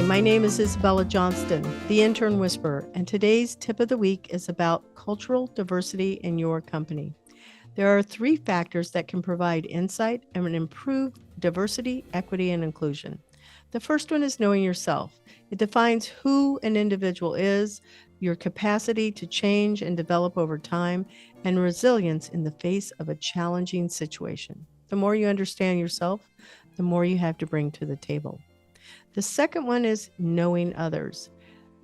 My name is Isabella Johnston, the Intern Whisperer, and today's tip of the week is about cultural diversity in your company. There are 3 factors that can provide insight and improve diversity, equity, and inclusion. The first one is knowing yourself. It defines who an individual is, your capacity to change and develop over time, and resilience in the face of a challenging situation. The more you understand yourself, the more you have to bring to the table. The second one is knowing others.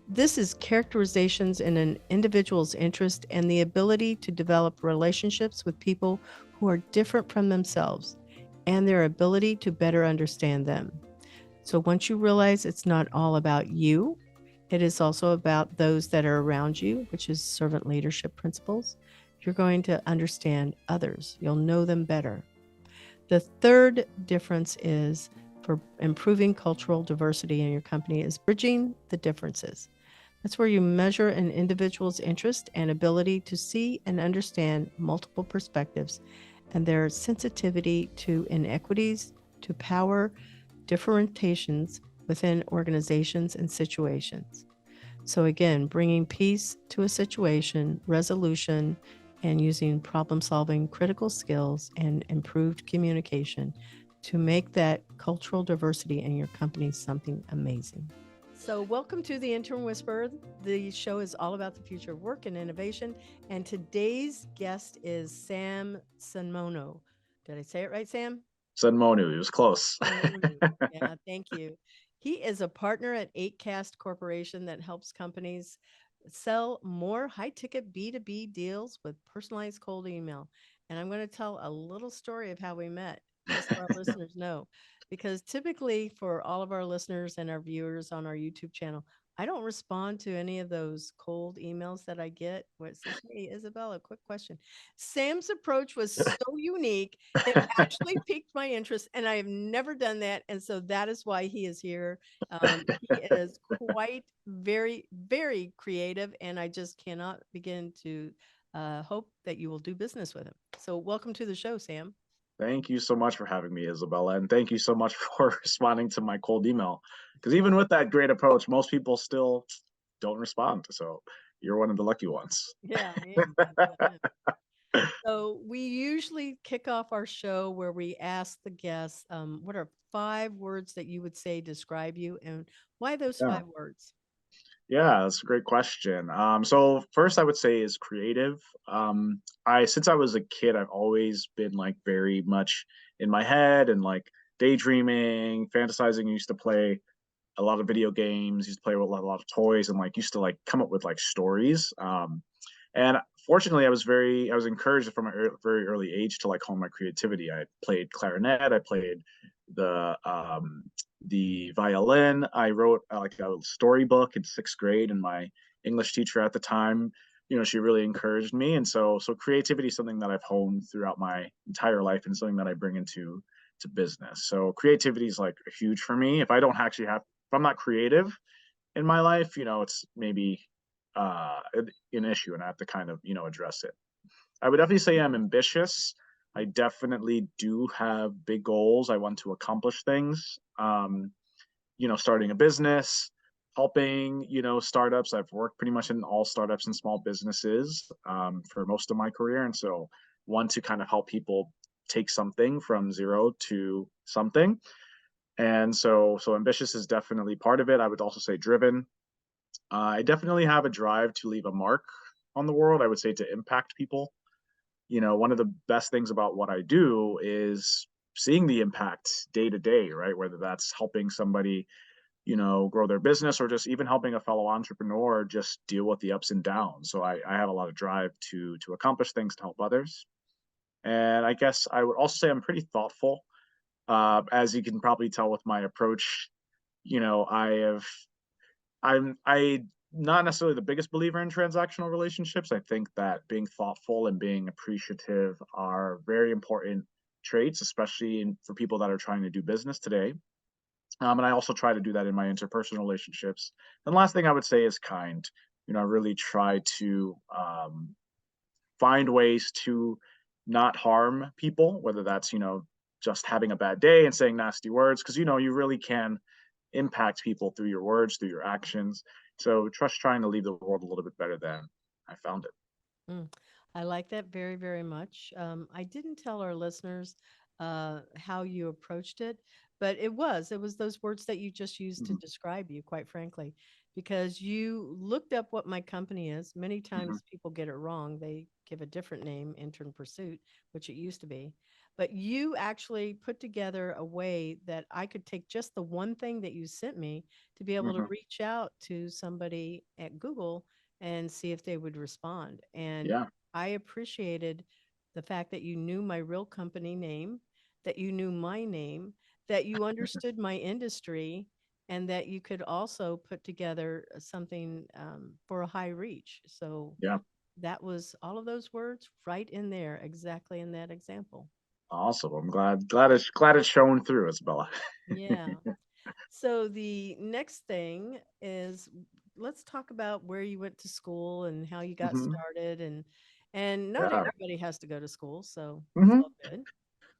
This is characterizations in an individual's interest and the ability to develop relationships with people who are different from themselves and their ability to better understand them. So once you realize it's not all about you, it is also about those that are around you, which is servant leadership principles, you're going to understand others. You'll know them better. The third difference is for improving cultural diversity in your company is bridging the differences. That's where you measure an individual's interest and ability to see and understand multiple perspectives and their sensitivity to inequities, to power, differentiations within organizations and situations. So again, bringing peace to a situation, resolution, and using problem-solving critical skills and improved communication to make that cultural diversity in your company something amazing. So welcome to the Intern Whisperer. The show is all about the future of work and innovation. And today's guest is Sam Sunmonu. Did I say it right, Sam? Sunmonu, it was close. Yeah, thank you. He is a partner at 8Cast Corporation that helps companies sell more high-ticket B2B deals with personalized cold email. And I'm going to tell a little story of how we met, just so our listeners know. Because typically for all of our listeners and our viewers on our YouTube channel, I don't respond to any of those cold emails that I get where it says, "Hey, Isabella, quick question." Sam's approach was so unique. It actually piqued my interest, and I have never done that. And so that is why he is here. He is quite very, very creative, and I just cannot begin to hope that you will do business with him. So welcome to the show, Sam. Thank you so much for having me, Isabella. And thank you so much for responding to my cold email. Because even with that great approach, most people still don't respond. So you're one of the lucky ones. Yeah, I am. So we usually kick off our show where we ask the guests, what are 5 words that you would say describe you, and why those Yeah. 5 words? Yeah, that's a great question. So first I would say is creative. I since I was a kid, I've always been like very much in my head and like daydreaming, fantasizing. I used to play a lot of video games, used to play with a lot of toys, and like used to like come up with like stories. And fortunately, I was encouraged from a very early age to like hone my creativity. I played clarinet, I played the violin. I wrote like a storybook in 6th grade, and my English teacher at the time, she really encouraged me. And so creativity is something that I've honed throughout my entire life and something that I bring to business. So creativity is like huge for me. If I don't actually have, if I'm not creative in my life, it's maybe an issue, and I have to kind of address it. I would definitely say I'm ambitious. I definitely do have big goals. I want to accomplish things. Starting a business, helping startups. I've worked pretty much in all startups and small businesses for most of my career, and so want to kind of help people take something from zero to something. And so ambitious is definitely part of it. I would also say driven. I definitely have a drive to leave a mark on the world. I would say to impact people. One of the best things about what I do is seeing the impact day to day, right? Whether that's helping somebody, grow their business, or just even helping a fellow entrepreneur just deal with the ups and downs. So I have a lot of drive to accomplish things to help others. And I guess I would also say I'm pretty thoughtful. As you can probably tell with my approach, I have I not necessarily the biggest believer in transactional relationships. I think that being thoughtful and being appreciative are very important traits, especially for people that are trying to do business today. And I also try to do that in my interpersonal relationships. And the last thing I would say is kind. I really try to find ways to not harm people, whether that's just having a bad day and saying nasty words, because you really can impact people through your words, through your actions. So trust trying to leave the world a little bit better than I found it. Mm. I like that very, very much. I didn't tell our listeners how you approached it, but it was those words that you just used to Hmm. describe you, quite frankly, because you looked up what my company is. Many Hmm. times people get it wrong. They give a different name, Intern Pursuit, which it used to be. But you actually put together a way that I could take just the one thing that you sent me to be able to Hmm. reach out to somebody at Google and see if they would respond. And Yeah. I appreciated the fact that you knew my real company name, that you knew my name, that you understood my industry, and that you could also put together something for a high reach. So Yeah. that was all of those words right in there, exactly in that example. Awesome. I'm glad it's shown through, Isabella. Yeah. So the next thing is let's talk about where you went to school and how you got Hmm. started and not Yeah. everybody has to go to school, so it's Hmm. all good.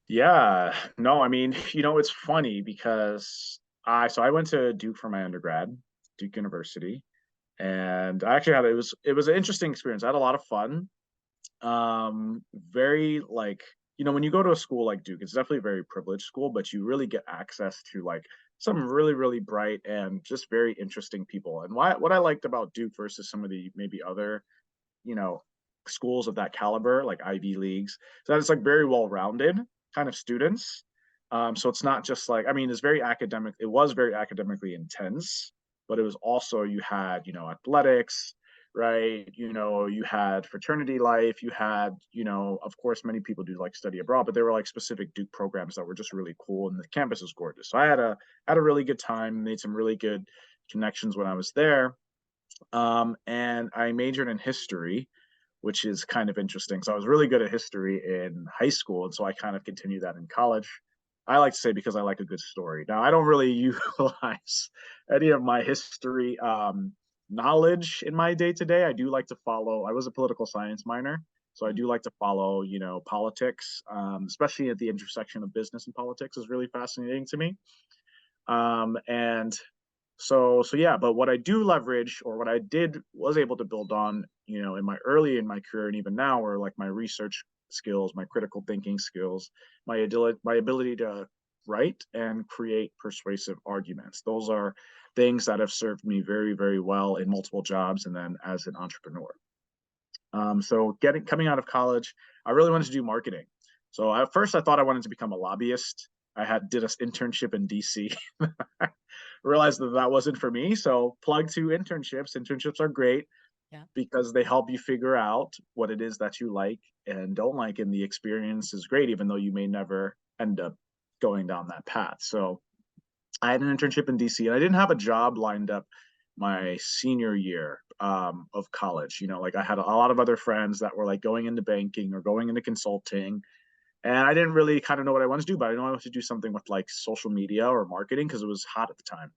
Yeah. No, I mean, it's funny because I went to Duke for my undergrad, Duke University, and I actually it was an interesting experience. I had a lot of fun. Very like, when you go to a school like Duke, it's definitely a very privileged school, but you really get access to like some really, really bright and just very interesting people. And what I liked about Duke versus some of the maybe other, you know, schools of that caliber, like Ivy Leagues, so that it's like very well rounded kind of students. So it's not just like, I mean, it's very academic. It was very academically intense, but it was also, you had, athletics, right? You had fraternity life. You had, of course, many people do like study abroad, but there were like specific Duke programs that were just really cool, and the campus was gorgeous. So I had a really good time, made some really good connections when I was there. And I majored in history, which is kind of interesting. So I was really good at history in high school, and so I kind of continued that in college. I like to say because I like a good story. Now, I don't really utilize any of my history knowledge in my day to day. I do like to follow. I was a political science minor, so I Mm. do like to follow, politics, especially at the intersection of business and politics is really fascinating to me. And so yeah, but what I do leverage, or what I did was able to build on, in my early in my career and even now, are like my research skills, my critical thinking skills, my ability to write and create persuasive arguments. Those are things that have served me very, very well in multiple jobs and then as an entrepreneur. So coming out of college, I really wanted to do marketing. So at first I thought I wanted to become a lobbyist. Did an internship in DC. Realized that that wasn't for me. So plug to internships. Internships are great Yeah. because they help you figure out what it is that you like and don't like, and the experience is great, even though you may never end up going down that path. So I had an internship in DC, and I didn't have a job lined up my senior year of college. Like I had a lot of other friends that were like going into banking or going into consulting, and I didn't really kind of know what I wanted to do, but I know I wanted to do something with like social media or marketing because it was hot at the time.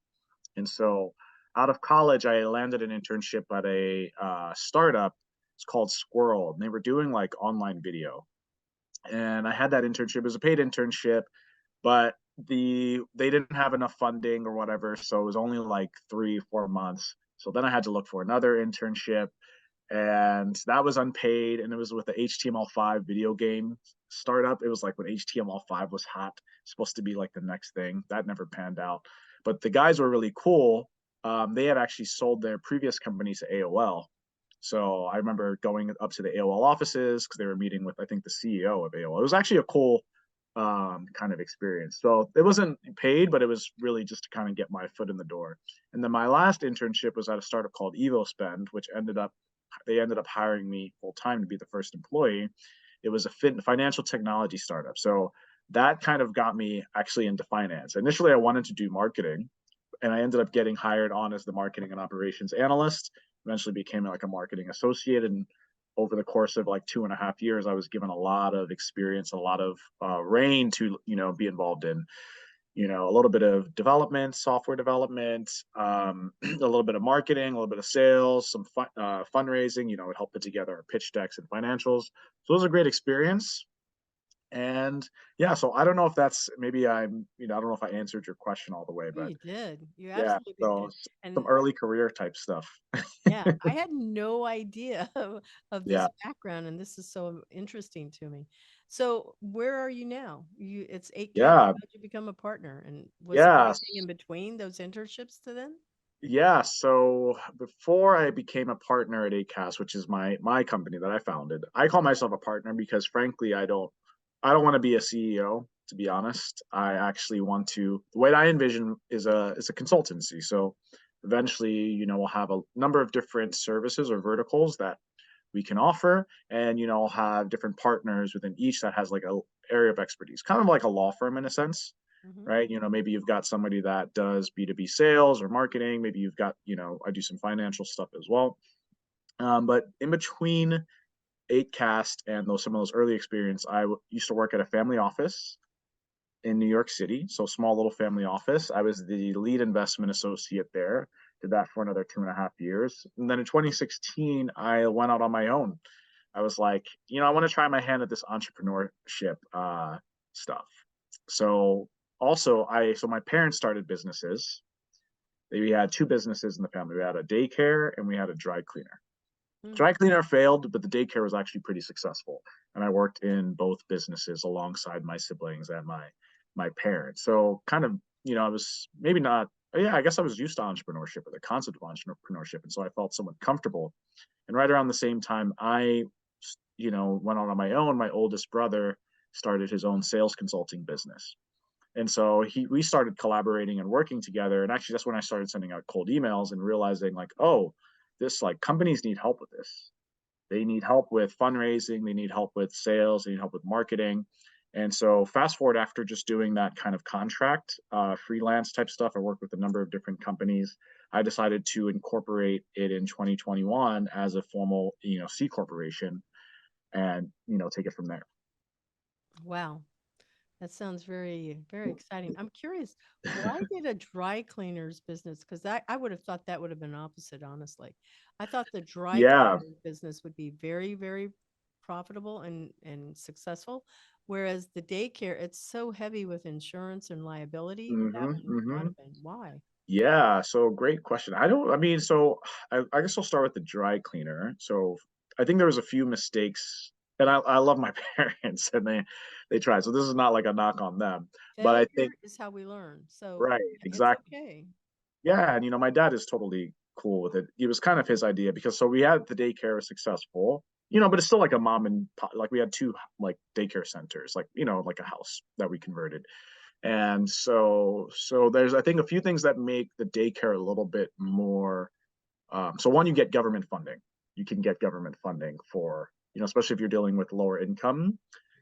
And so out of college, I landed an internship at a startup. It's called Squirrel, and they were doing like online video. And I had that internship. It was a paid internship, but they didn't have enough funding or whatever, so it was only like 3 4 months. So then I had to look for another internship, and that was unpaid, and it was with the HTML5 video game startup. It was like when HTML5 was hot, supposed to be like the next thing. That never panned out, but the guys were really cool. They had actually sold their previous company to AOL. So I remember going up to the AOL offices because they were meeting with, I think, the CEO of AOL. It was actually a cool kind of experience. So it wasn't paid, but it was really just to kind of get my foot in the door. And then my last internship was at a startup called EvoSpend, which they ended up hiring me full time to be the first employee. It was a financial technology startup. So that kind of got me actually into finance. Initially, I wanted to do marketing, and I ended up getting hired on as the marketing and operations analyst. Eventually became like a marketing associate, and over the course of like 2.5 years, I was given a lot of experience, a lot of reign to be involved in a little bit of development, software development, a little bit of marketing, a little bit of sales, some fundraising. It helped put together our pitch decks and financials. So it was a great experience. And yeah, so I don't know if that's maybe I don't know if I answered your question all the way, Oh, but you did. You yeah, absolutely so did. some And early career type stuff. yeah, I had no idea of Yeah. this background, and this is so interesting to me. So, where are you now? It's 8 cast. Yeah. How'd you become a partner? And was there anything Yes. in between those internships to then? Yeah. So before I became a partner at ACAS, which is my company that I founded, I call myself a partner because frankly, I don't want to be a CEO, to be honest. I actually want to the way I envision is a consultancy. So eventually, we'll have a number of different services or verticals that we can offer, and I'll have different partners within each that has like a area of expertise, kind of like a law firm in a sense, Hmm. right? Maybe you've got somebody that does B2B sales or marketing. Maybe you've got, I do some financial stuff as well. But in between 8cast and some of those early experience, used to work at a family office in New York City. So small little family office. I was the lead investment associate there. Did that for another 2.5 years. And then in 2016, I went out on my own. I was like, I want to try my hand at this entrepreneurship stuff. So so my parents started businesses. We had two businesses in the family. We had a daycare and we had a dry cleaner. Mm. Dry cleaner failed, but the daycare was actually pretty successful. And I worked in both businesses alongside my siblings and my parents. So kind of, I was maybe not, yeah, I guess I was used to entrepreneurship or the concept of entrepreneurship. And so I felt somewhat comfortable. And right around the same time, went out on my own. My oldest brother started his own sales consulting business. And so we started collaborating and working together. And actually, that's when I started sending out cold emails and realizing, like, oh, this like companies need help with this. They need help with fundraising. They need help with sales. They need help with marketing. And so, fast forward after just doing that kind of contract, freelance type stuff, I worked with a number of different companies. I decided to incorporate it in 2021 as a formal, C corporation, and take it from there. Wow. That sounds very, very exciting. I'm curious, why did a dry cleaners business? Because I would have thought that would have been opposite, honestly. I thought the dry Yeah. cleaner business would be very, very profitable and successful, whereas the daycare, it's so heavy with insurance and liability. That Hmm. one would not Hmm. have been. Why? Yeah, so great question. I mean, so I guess I'll start with the dry cleaner. So I think there was a few mistakes, and I love my parents, and they tried. So this is not like a knock on them, but I Failure think is how we learn. So right, it's exactly. okay. Yeah, and my dad is totally cool with it. It was kind of his idea because so we had the daycare was successful, but it's still like a mom and pop, like we had two like daycare centers, like like a house that we converted. And so there's I think a few things that make the daycare a little bit more. So one, you get government funding. You can get government funding for especially if you're dealing with lower income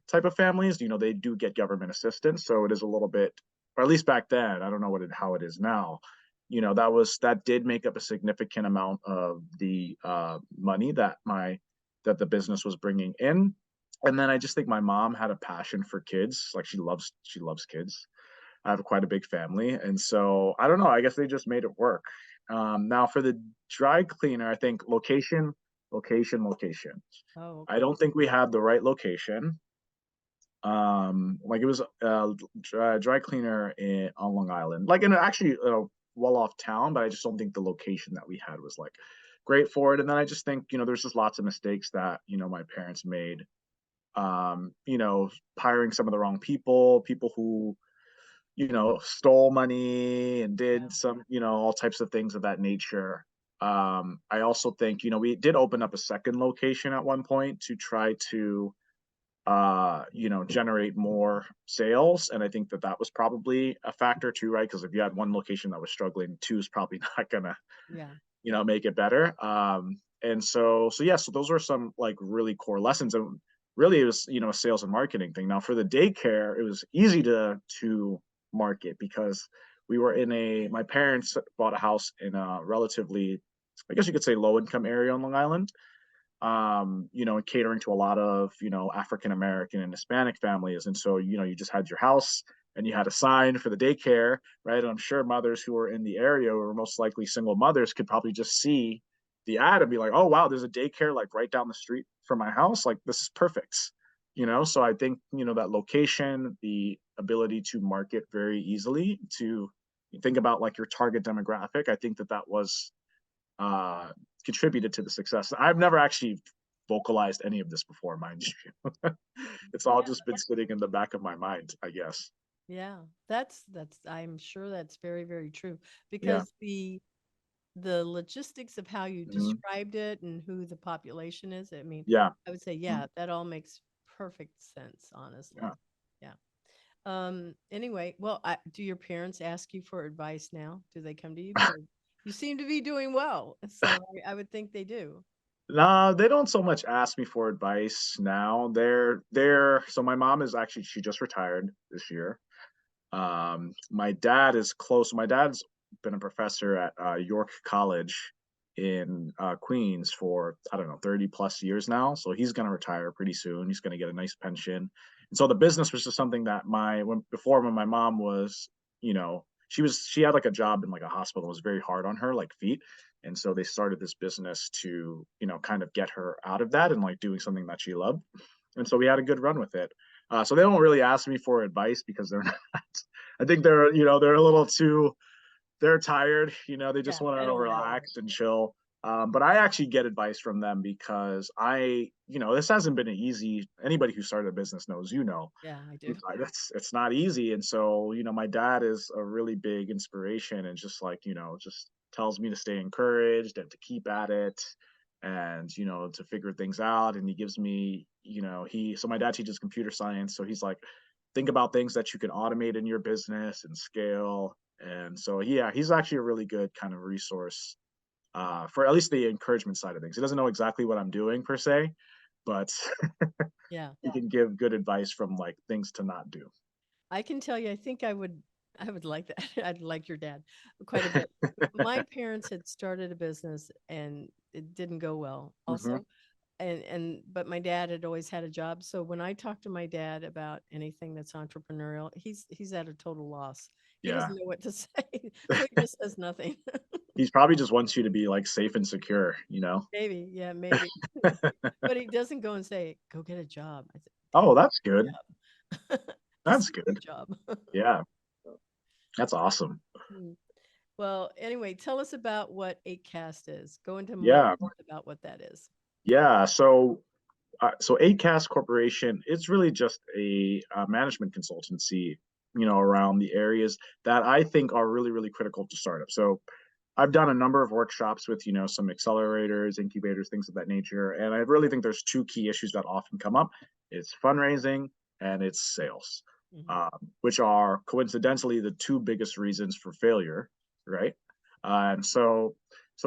type of families. They do get government assistance, so it is a little bit, or at least back then. I don't know how it is now. That did make up a significant amount of the money that the business was bringing in. And then I just think my mom had a passion for kids. Like she loves kids. I have quite a big family, and so I don't know. I guess they just made it work. Now for the dry cleaner, I think location. Oh, I okay. don't think we had the right location. Like it was a dry cleaner on Long Island, like in actually a well-off town, but I just don't think the location that we had was like great for it. And then I just think there's just lots of mistakes that my parents made. Hiring some of the wrong people who stole money and Yeah. did some, all types of things of that nature. I also think, we did open up a second location at one point to try to, generate more sales. And I think that was probably a factor too, right? Because if you had one location that was struggling, two is probably not gonna, Yeah. make it better. And so yeah, so those were some like really core lessons. And really it was, a sales and marketing thing. Now for the daycare, it was easy to market because my parents bought a house in a relatively, I guess you could say, low income area on Long Island. Catering to a lot of, African American and Hispanic families. And so, you just had your house and you had a sign for the daycare, right? And I'm sure mothers who were in the area, or most likely single mothers, could probably just see the ad and be like, oh, wow, there's a daycare like right down the street from my house. Like, this is perfect. So I think, that location, the ability to market very easily, to think about like your target demographic, I think that was uh, contributed to the success. I've never actually vocalized any of this before, mind you. It's all Yeah. just been sitting in the back of my mind, I guess. Yeah. That's I'm sure that's very, very true Yeah. because the logistics of how you Mhm. described it and who the population is, I mean, Yeah. I would say, Mhm. yeah, that all makes perfect sense, Yeah. honestly. Yeah. Anyway, well, do your parents ask you for advice now? Do they come to you? Because you seem to be doing well. So I would think they do. Nah, they don't so much ask me for advice now. So my mom is actually, she just retired this year. My dad is close. My dad's been a professor at York College in Queens for, I don't know, 30 plus years now. So he's going to retire pretty soon. He's going to get a nice pension. And so the business was just something that when my mom was, she had like a job in like a hospital. It was very hard on her, like feet. And so they started this business to, kind of get her out of that and like doing something that she loved. And so we had a good run with it. So they don't really ask me for advice because they're not. I think they're a little too. They're tired. They just Yeah, want I to don't blame relax and chill. But I actually get advice from them because this hasn't been easy. Anybody who started a business knows, Yeah, I do. it's not easy. And so, my dad is a really big inspiration and just like, just tells me to stay encouraged and to keep at it and, to figure things out. And he gives me, so my dad teaches computer science. So he's like, think about things that you can automate in your business and scale. And so, yeah, he's actually a really good kind of resource for at least the encouragement side of things. He doesn't know exactly what I'm doing per se, but Yeah. he can give good advice from like things to not do. I can tell you, I would like that. I'd like your dad quite a bit. My parents had started a business and it didn't go well Hmm. also. But my dad had always had a job. So when I talk to my dad about anything that's entrepreneurial, he's at a total loss. He Yeah. doesn't know what to say. So he just says nothing. He's probably just wants you to be like safe and secure. Maybe, yeah, maybe. But he doesn't go and say, "Go get a job." I said, "Dad, Oh, that's good. job." This That's is a good. good job. Yeah, that's awesome. Hmm. Well, anyway, tell us about what 8cast is. Go into more Yeah, about what that is. yeah. So 8Cast Corporation, it's really just a management consultancy, around the areas that I think are really, really critical to startups. So I've done a number of workshops with, some accelerators, incubators, things of that nature. And I really think there's two key issues that often come up. It's fundraising and it's sales, Hmm. which are coincidentally the two biggest reasons for failure, right? And so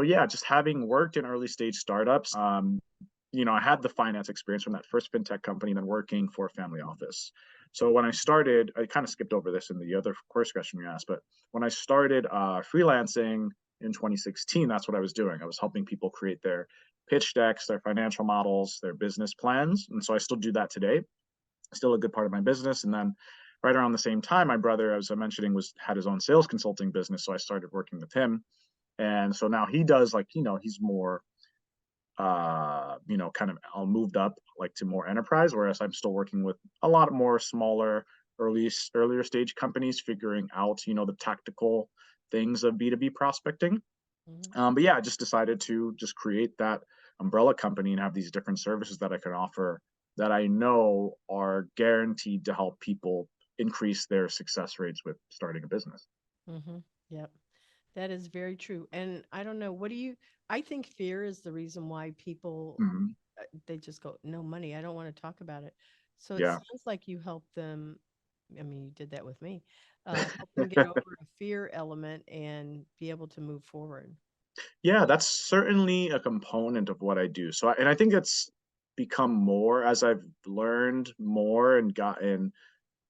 yeah, just having worked in early stage startups, I had the finance experience from that first fintech company, then working for a family office. So when I started, I kind of skipped over this in the other course question you asked, but when I started freelancing in 2016, that's what I was doing. I was helping people create their pitch decks, their financial models, their business plans. And so I still do that today, still a good part of my business. And then right around the same time, my brother, as I mentioning, had his own sales consulting business. So I started working with him. And so now he does like, he's more kind of I'll moved up like to more enterprise, whereas I'm still working with a lot more smaller, earlier stage companies, figuring out, the tactical things of B2B prospecting. Hmm. But yeah, I just decided to just create that umbrella company and have these different services that I can offer that I know are guaranteed to help people increase their success rates with starting a business. Hmm. Yep. That is very true. And I don't know, I think fear is the reason why people, Hmm. they just go, no money. I don't want to talk about it. So it Yeah. sounds like you help them. I mean, you did that with me. Help them get over a fear element and be able to move forward. Yeah, that's certainly a component of what I do. And I think it's become more as I've learned more and gotten,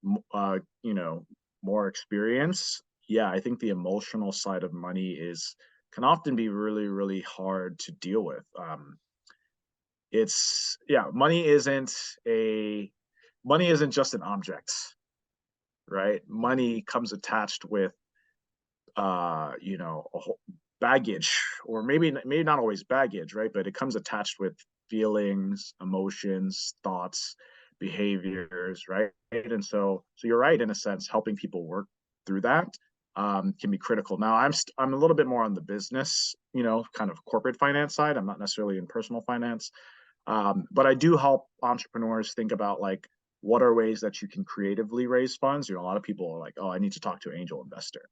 more experience. Yeah, I think the emotional side of money can often be really, really hard to deal with. Yeah, money isn't just an object, right? Money comes attached with a whole baggage, or maybe not always baggage, right? But it comes attached with feelings, emotions, thoughts behaviors, right? And so you're right in a sense, helping people work through that can be critical. Now, I'm a little bit more on the business, kind of corporate finance side. I'm not necessarily in personal finance, but I do help entrepreneurs think about like what are ways that you can creatively raise funds. A lot of people are like, oh, I need to talk to an angel investor.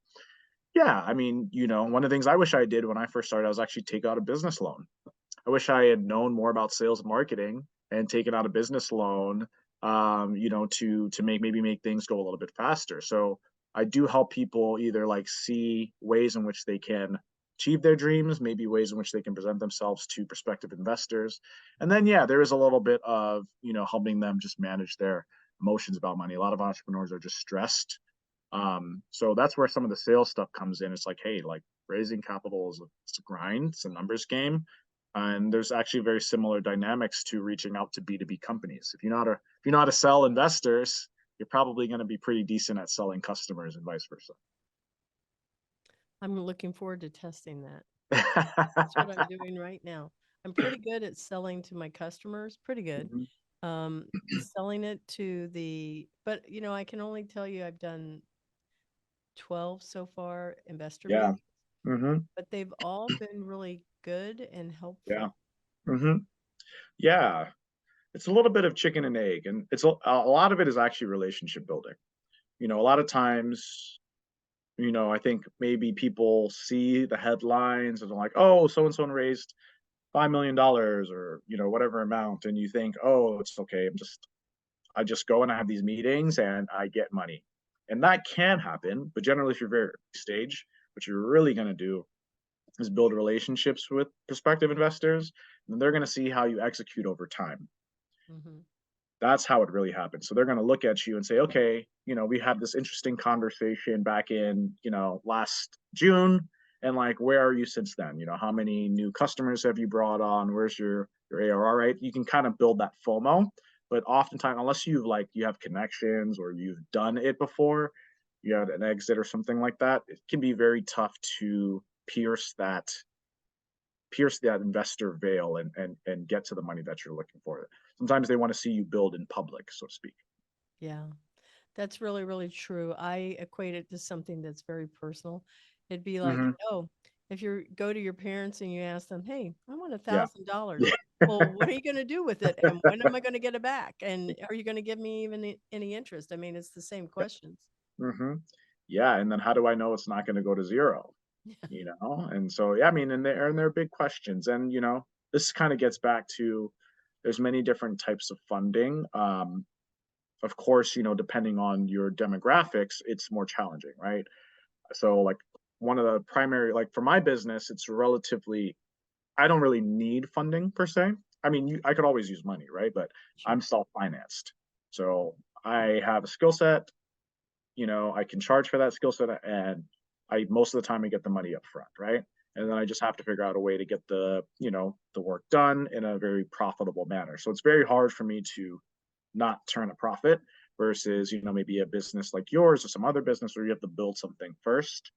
Yeah, I mean, one of the things I wish I did when I first started, I was actually take out a business loan. I wish I had known more about sales and marketing and taken out a business loan, to maybe make things go a little bit faster. So I do help people either like see ways in which they can achieve their dreams, maybe ways in which they can present themselves to prospective investors. And then, yeah, there is a little bit of, helping them just manage their emotions about money. A lot of entrepreneurs are just stressed. So that's where some of the sales stuff comes in. It's like, hey, like raising capital it's a grind, it's a numbers game. And there's actually very similar dynamics to reaching out to B2B companies. If you know how to sell investors, you're probably going to be pretty decent at selling customers and vice versa. I'm looking forward to testing that. That's what I'm doing right now. I'm pretty good at selling to my customers, pretty good. Mhm. Selling it to but I can only tell you I've done 12 so far investor Yeah. meetings, hmm but they've all been really good and Yeah. helpful. hmm Yeah. It's a little bit of chicken and egg, and a lot of it is actually relationship building. A lot of times, I think maybe people see the headlines and they're like, oh, so and so raised $5 million or whatever amount, and you think, oh, it's okay. I just go and I have these meetings and I get money, and that can happen. But generally, if you're very early stage, what you're really going to do is build relationships with prospective investors, and they're going to see how you execute over time. Hmm. That's how it really happens. So they're going to look at you and say, okay, we had this interesting conversation back in, last June. And like, where are you since then? How many new customers have you brought on? Where's your ARR, right? You can kind of build that FOMO, but oftentimes, unless you have connections or you've done it before, you had an exit or something like that, it can be very tough to pierce that investor veil and get to the money that you're looking for. Sometimes they want to see you build in public, so to speak. Yeah, that's really, really true. I equate it to something that's very personal. It'd be like, Mm-hmm. oh, if you go to your parents and you ask them, hey, I want a Yeah. $1,000. Well, what are you going to do with it? And when am I going to get it back? And are you going to give me even any interest? I mean, it's the same questions. Mm-hmm. Yeah. And then how do I know it's not going to go to zero? And so, yeah, I mean, and they're big questions. And, this kind of gets back to there's many different types of funding. Of course, depending on your demographics, it's more challenging, right? So, like, one of the primary, like for my business, I don't really need funding per se. I mean, I could always use money, right? But I'm Sure. self-financed. So I have a skill set, I can charge for that skill set, and I most of the time I get the money up front, right? And then I just have to figure out a way to get the work done in a very profitable manner. So it's very hard for me to not turn a profit versus, maybe a business like yours or some other business where you have to build something first.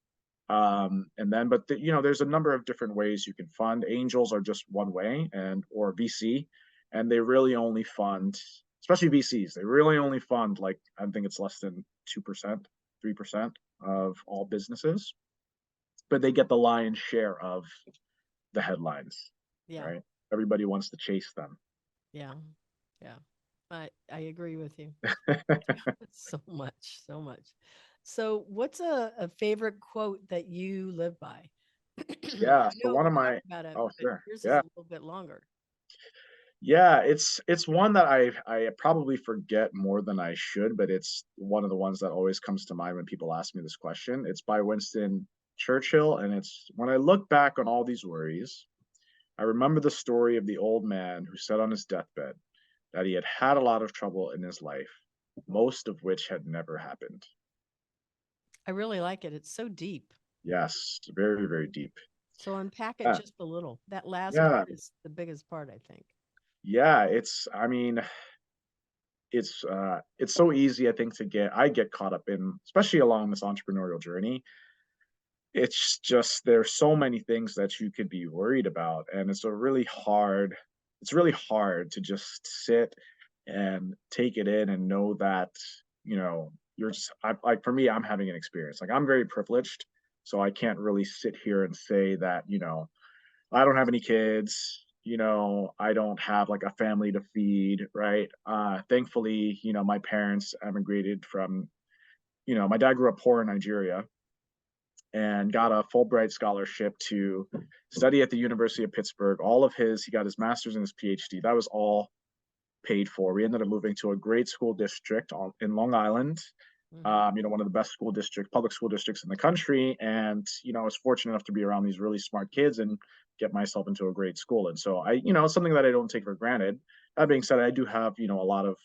And then, but there's a number of different ways you can fund. Angels are just one way, or VC, and they really only fund, especially VCs. They really only fund like I think it's less than 2%, 3% of all businesses, but they get the lion's share of the headlines, Yeah. right? Everybody wants to chase them. Yeah. Yeah. I agree with you so much, so much. So, what's a favorite quote that you live by? Yeah. I So know one we of talked my, about it, oh, but sure. yours is Yeah. a little bit longer. Yeah, it's one that I probably forget more than I should, but it's one of the ones that always comes to mind when people ask me this question. It's by Winston Churchill, and it's when I look back on all these worries, I remember the story of the old man who said on his deathbed that he had had a lot of trouble in his life, most of which had never happened. I really like it. It's so deep. Yes, very, very deep. So unpack it Yeah, just a little. That last yeah, part is the biggest part, I think. yeah. I mean, it's so easy, I think, I get caught up in, especially along this entrepreneurial journey. It's just there's so many things that you could be worried about, and it's really hard to just sit and take it in and know that, you're just, like for me, I'm having an experience. Like I'm very privileged, so I can't really sit here and say that, I don't have any kids, I don't have like a family to feed, right? Thankfully, my parents emigrated from, my dad grew up poor in Nigeria and got a Fulbright scholarship to study at the University of Pittsburgh. He got his master's and his PhD. That was all paid for. We ended up moving to a great school district in Long Island, Mm-hmm. one of the best public school districts in the country. And, I was fortunate enough to be around these really smart kids and get myself into a great school. And so it's something that I don't take for granted. That being said, I do have, a lot of,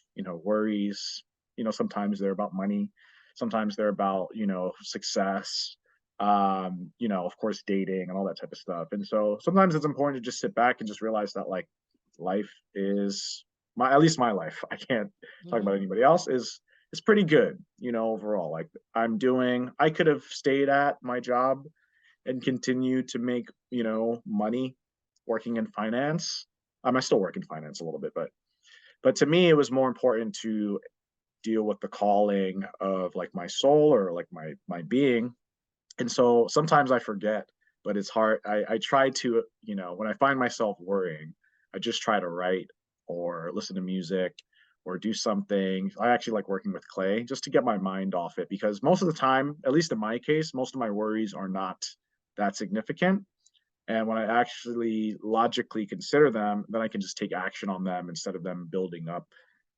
worries. Sometimes they're about money. Sometimes they're about, success, of course, dating and all that type of stuff. And so sometimes it's important to just sit back and just realize that like life is at least my life. I can't talk Mm-hmm. about anybody else is pretty good, overall. Like I could have stayed at my job and continue to make, money working in finance. I still work in finance a little bit, but to me, it was more important to deal with the calling of like my soul or like my being. And so sometimes I forget, but it's hard. I try to, when I find myself worrying, I just try to write or listen to music or do something. I actually like working with clay just to get my mind off it because most of the time, at least in my case, most of my worries are not that significant. And when I actually logically consider them, then I can just take action on them instead of them building up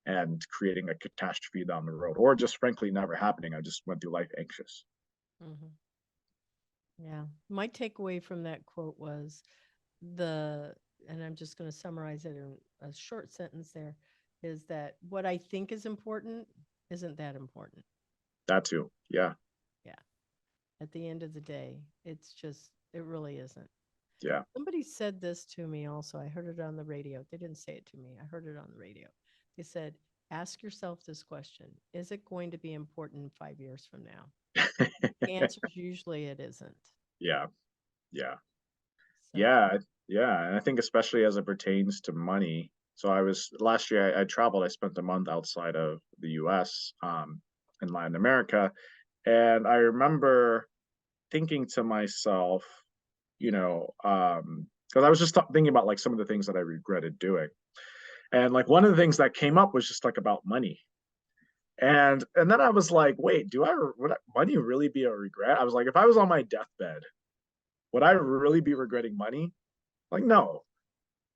and creating a catastrophe down the road or just frankly never happening. I just went through life anxious. Mm-hmm. Yeah. My takeaway from that quote was the, and I'm just going to summarize it in a short sentence there, is that what I think is important isn't that important. That too. Yeah. Yeah. At the end of the day, it's just, it really isn't. Yeah. Somebody said this to me also. I heard it on the radio. They didn't say it to me. I heard it on the radio. They said, ask yourself this question: is it going to be important 5 years from now? The answer is usually it isn't. Yeah. Yeah. So, Yeah. Yeah. And I think especially as it pertains to money. So last year I traveled, I spent a month outside of the US, in Latin America. And I remember thinking to myself, because I was just thinking about like some of the things that I regretted doing. And like one of the things that came up was just like about money. And then I was like, wait, would money really be a regret? I was like, if I was on my deathbed, would I really be regretting money? Like, no,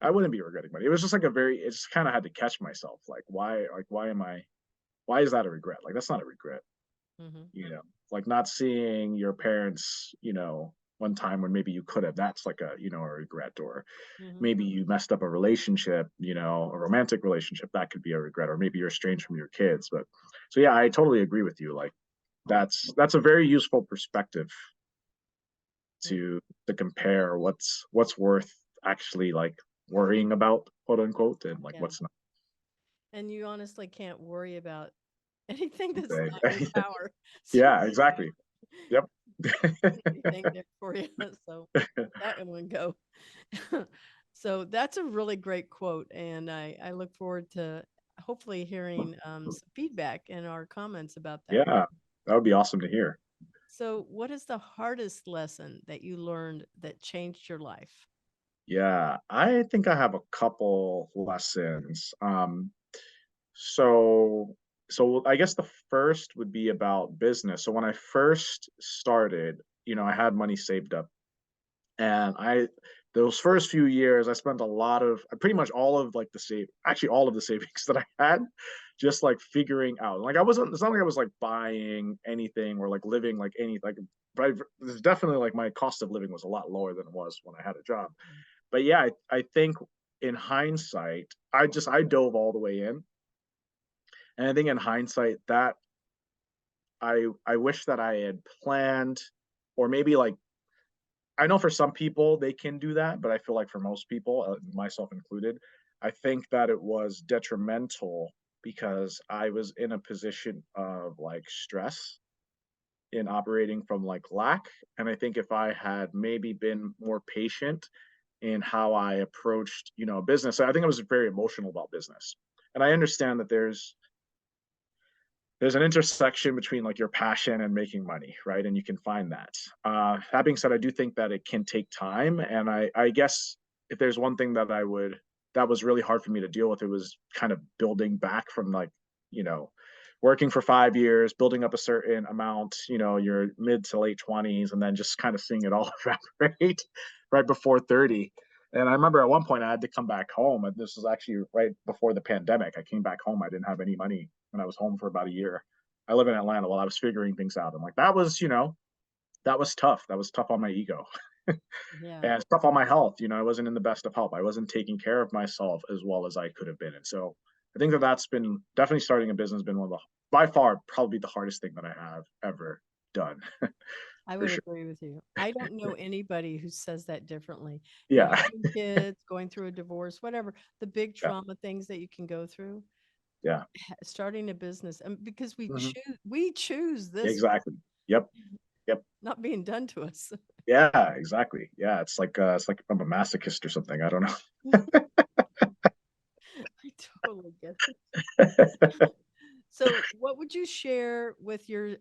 I wouldn't be regretting money. It was just like it just kind of had to catch myself. Why is that a regret? Like, that's not a regret, mhm, like not seeing your parents, one time when maybe you could have, that's like a regret. Or mhm, maybe you messed up a relationship, a romantic relationship, that could be a regret. Or maybe you're estranged from your kids. But so, yeah, I totally agree with you. Like, that's a very useful perspective mhm. to compare what's worth actually like worrying about, quote unquote, and like Yeah. what's not. And you honestly can't worry about anything that's Thing. not your power. So Yeah, exactly. Yep. anything there for you. So that one go. So that's a really great quote. And I look forward to hopefully hearing some feedback in our comments about that. Yeah, that would be awesome to hear. So, what is the hardest lesson that you learned that changed your life? Yeah, I think I have a couple lessons. So so I guess the first would be about business. So when I first started, I had money saved up. And those first few years, I spent a lot of, pretty much all of like actually all of the savings that I had, just like figuring out. Like it's not like I was like buying anything or like living like but there's definitely like my cost of living was a lot lower than it was when I had a job. But yeah, I think in hindsight, I dove all the way in. And I think in hindsight that I wish that I had planned, or maybe like, I know for some people they can do that, but I feel like for most people, myself included, I think that it was detrimental because I was in a position of like stress in operating from like lack. And I think if I had maybe been more patient in how I approached, business, I think I was very emotional about business. And I understand that there's an intersection between like your passion and making money, right? And you can find that. That being said, I do think that it can take time. And I guess if there's one thing that was really hard for me to deal with, it was kind of building back from like, you know, working for 5 years, building up a certain amount, your mid to late 20s, and then just kind of seeing it all evaporate right before 30. And I remember at one point I had to come back home. And this was actually right before the pandemic. I came back home. I didn't have any money when I was home for about a year. I live in Atlanta while I was figuring things out. I'm like, that was tough. That was tough on my ego. Yeah. And it's tough on my health. I wasn't in the best of health. I wasn't taking care of myself as well as I could have been. And so I think that that's been definitely starting a business been one of the, by far, probably the hardest thing that I have ever done. I For would sure. agree with you. I don't know anybody who says that differently. Yeah. Having kids, going through a divorce, whatever, the big Yeah. trauma things that you can go through, Yeah. starting a business, and because Mhm. we choose this, Exactly. Yep. Yep. not being done to us. Yeah, exactly. Yeah, it's like I'm a masochist or something. I don't know. I totally get it. So, what would you share with your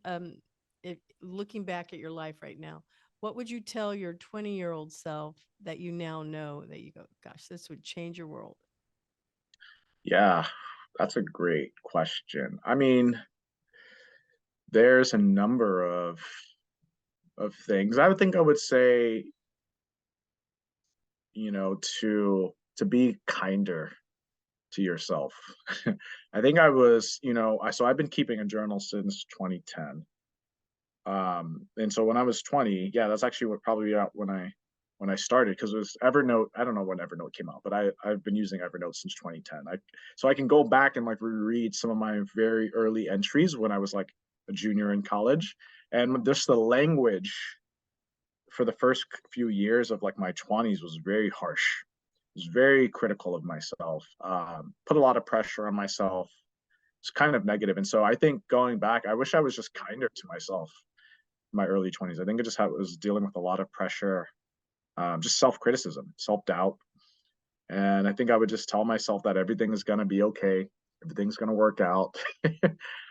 looking back at your life right now? What would you tell your 20-year-old self that you now know that you go, gosh, this would change your world? Yeah, that's a great question. I mean, there's a number of things. I would think I would say, to be kinder to yourself. I think I was, so I've been keeping a journal since 2010. And so when I was 20, yeah, that's actually what probably when I started, because it was Evernote. I don't know when Evernote came out, but I've been using Evernote since 2010. So I can go back and like reread some of my very early entries when I was like a junior in college, and just the language for the first few years of like my 20s was very harsh. Was very critical of myself. Put a lot of pressure on myself. It's kind of negative, and so I think going back, I wish I was just kinder to myself my early 20s. I think it just was dealing with a lot of pressure, just self criticism, self doubt. And I think I would just tell myself that everything is going to be okay. Everything's going to work out.